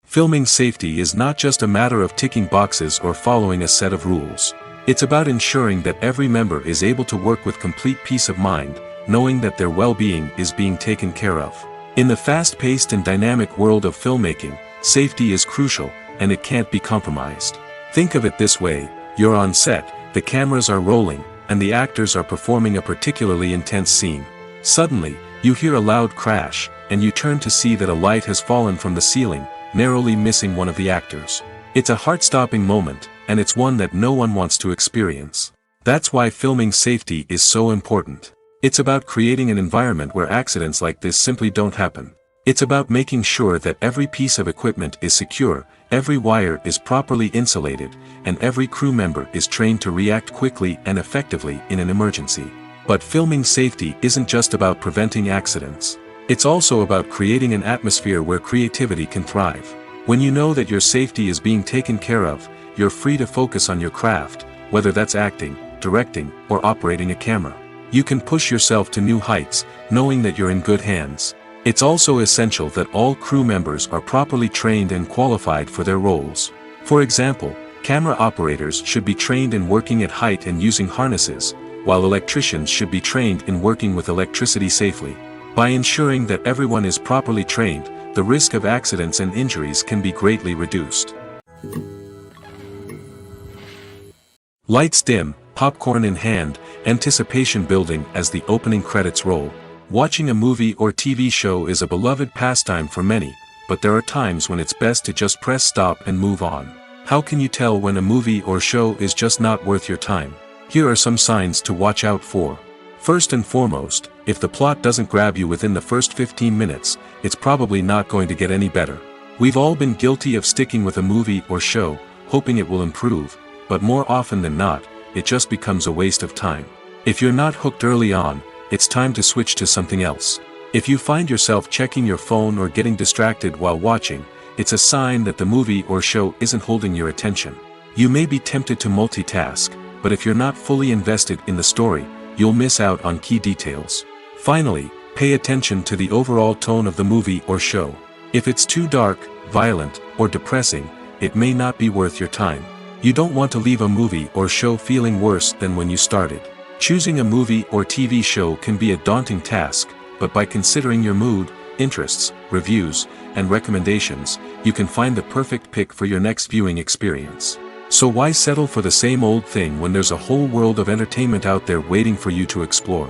Filming safety is not just a matter of ticking boxes or following a set of rules. It's about ensuring that every member is able to work with complete peace of mind, knowing that their well-being is being taken care of. In the fast-paced and dynamic world of filmmaking, safety is crucial, and it can't be compromised. Think of it this way: you're on set, the cameras are rolling, and the actors are performing a particularly intense scene. Suddenly, you hear a loud crash, and you turn to see that a light has fallen from the ceiling, narrowly missing one of the actors. It's a heart-stopping moment, and it's one that no one wants to experience. That's why filming safety is so important. It's about creating an environment where accidents like this simply don't happen. It's about making sure that every piece of equipment is secure, every wire is properly insulated, and every crew member is trained to react quickly and effectively in an emergency. But filming safety isn't just about preventing accidents. It's also about creating an atmosphere where creativity can thrive. When you know that your safety is being taken care of, you're free to focus on your craft, whether that's acting, directing, or operating a camera. You can push yourself to new heights, knowing that you're in good hands. It's also essential that all crew members are properly trained and qualified for their roles. For example, camera operators should be trained in working at height and using harnesses, while electricians should be trained in working with electricity safely. By ensuring that everyone is properly trained, the risk of accidents and injuries can be greatly reduced. Lights dim, popcorn in hand, anticipation building as the opening credits roll. Watching a movie or TV show is a beloved pastime for many, but there are times when it's best to just press stop and move on. How can you tell when a movie or show is just not worth your time? Here are some signs to watch out for. First and foremost, if the plot doesn't grab you within the first 15 minutes, it's probably not going to get any better. We've all been guilty of sticking with a movie or show, hoping it will improve, but more often than not, it just becomes a waste of time. If you're not hooked early on, it's time to switch to something else. If you find yourself checking your phone or getting distracted while watching, it's a sign that the movie or show isn't holding your attention. You may be tempted to multitask, but if you're not fully invested in the story, you'll miss out on key details. Finally, pay attention to the overall tone of the movie or show. If it's too dark, violent, or depressing, it may not be worth your time. You don't want to leave a movie or show feeling worse than when you started. Choosing a movie or TV show can be a daunting task, but by considering your mood, interests, reviews, and recommendations, you can find the perfect pick for your next viewing experience. So why settle for the same old thing when there's a whole world of entertainment out there waiting for you to explore?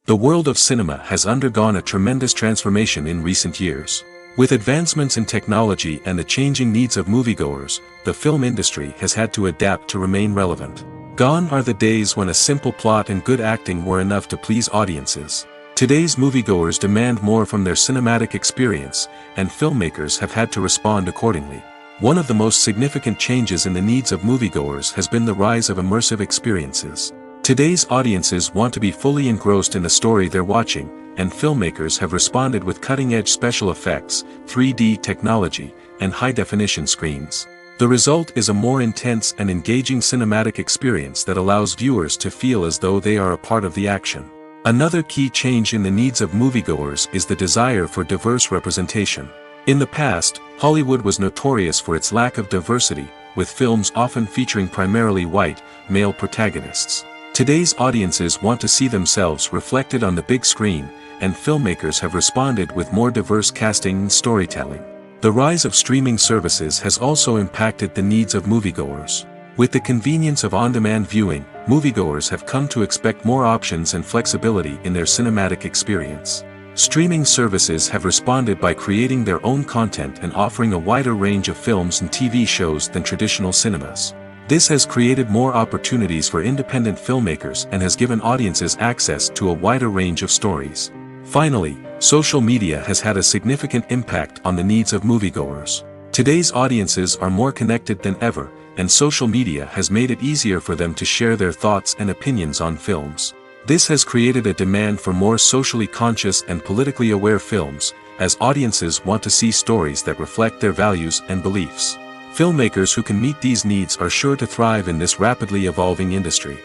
The world of cinema has undergone a tremendous transformation in recent years. With advancements in technology and the changing needs of moviegoers, the film industry has had to adapt to remain relevant. Gone are the days when a simple plot and good acting were enough to please audiences. Today's moviegoers demand more from their cinematic experience, and filmmakers have had to respond accordingly. One of the most significant changes in the needs of moviegoers has been the rise of immersive experiences. Today's audiences want to be fully engrossed in the story they're watching, and filmmakers have responded with cutting-edge special effects, 3D technology, and high-definition screens. The result is a more intense and engaging cinematic experience that allows viewers to feel as though they are a part of the action. Another key change in the needs of moviegoers is the desire for diverse representation. In the past, Hollywood was notorious for its lack of diversity, with films often featuring primarily white, male protagonists. Today's audiences want to see themselves reflected on the big screen, and filmmakers have responded with more diverse casting and storytelling. The rise of streaming services has also impacted the needs of moviegoers. With the convenience of on-demand viewing, moviegoers have come to expect more options and flexibility in their cinematic experience. Streaming services have responded by creating their own content and offering a wider range of films and TV shows than traditional cinemas. This has created more opportunities for independent filmmakers and has given audiences access to a wider range of stories. Finally, social media has had a significant impact on the needs of moviegoers. Today's audiences are more connected than ever, and social media has made it easier for them to share their thoughts and opinions on films. This has created a demand for more socially conscious and politically aware films, as audiences want to see stories that reflect their values and beliefs. Filmmakers who can meet these needs are sure to thrive in this rapidly evolving industry.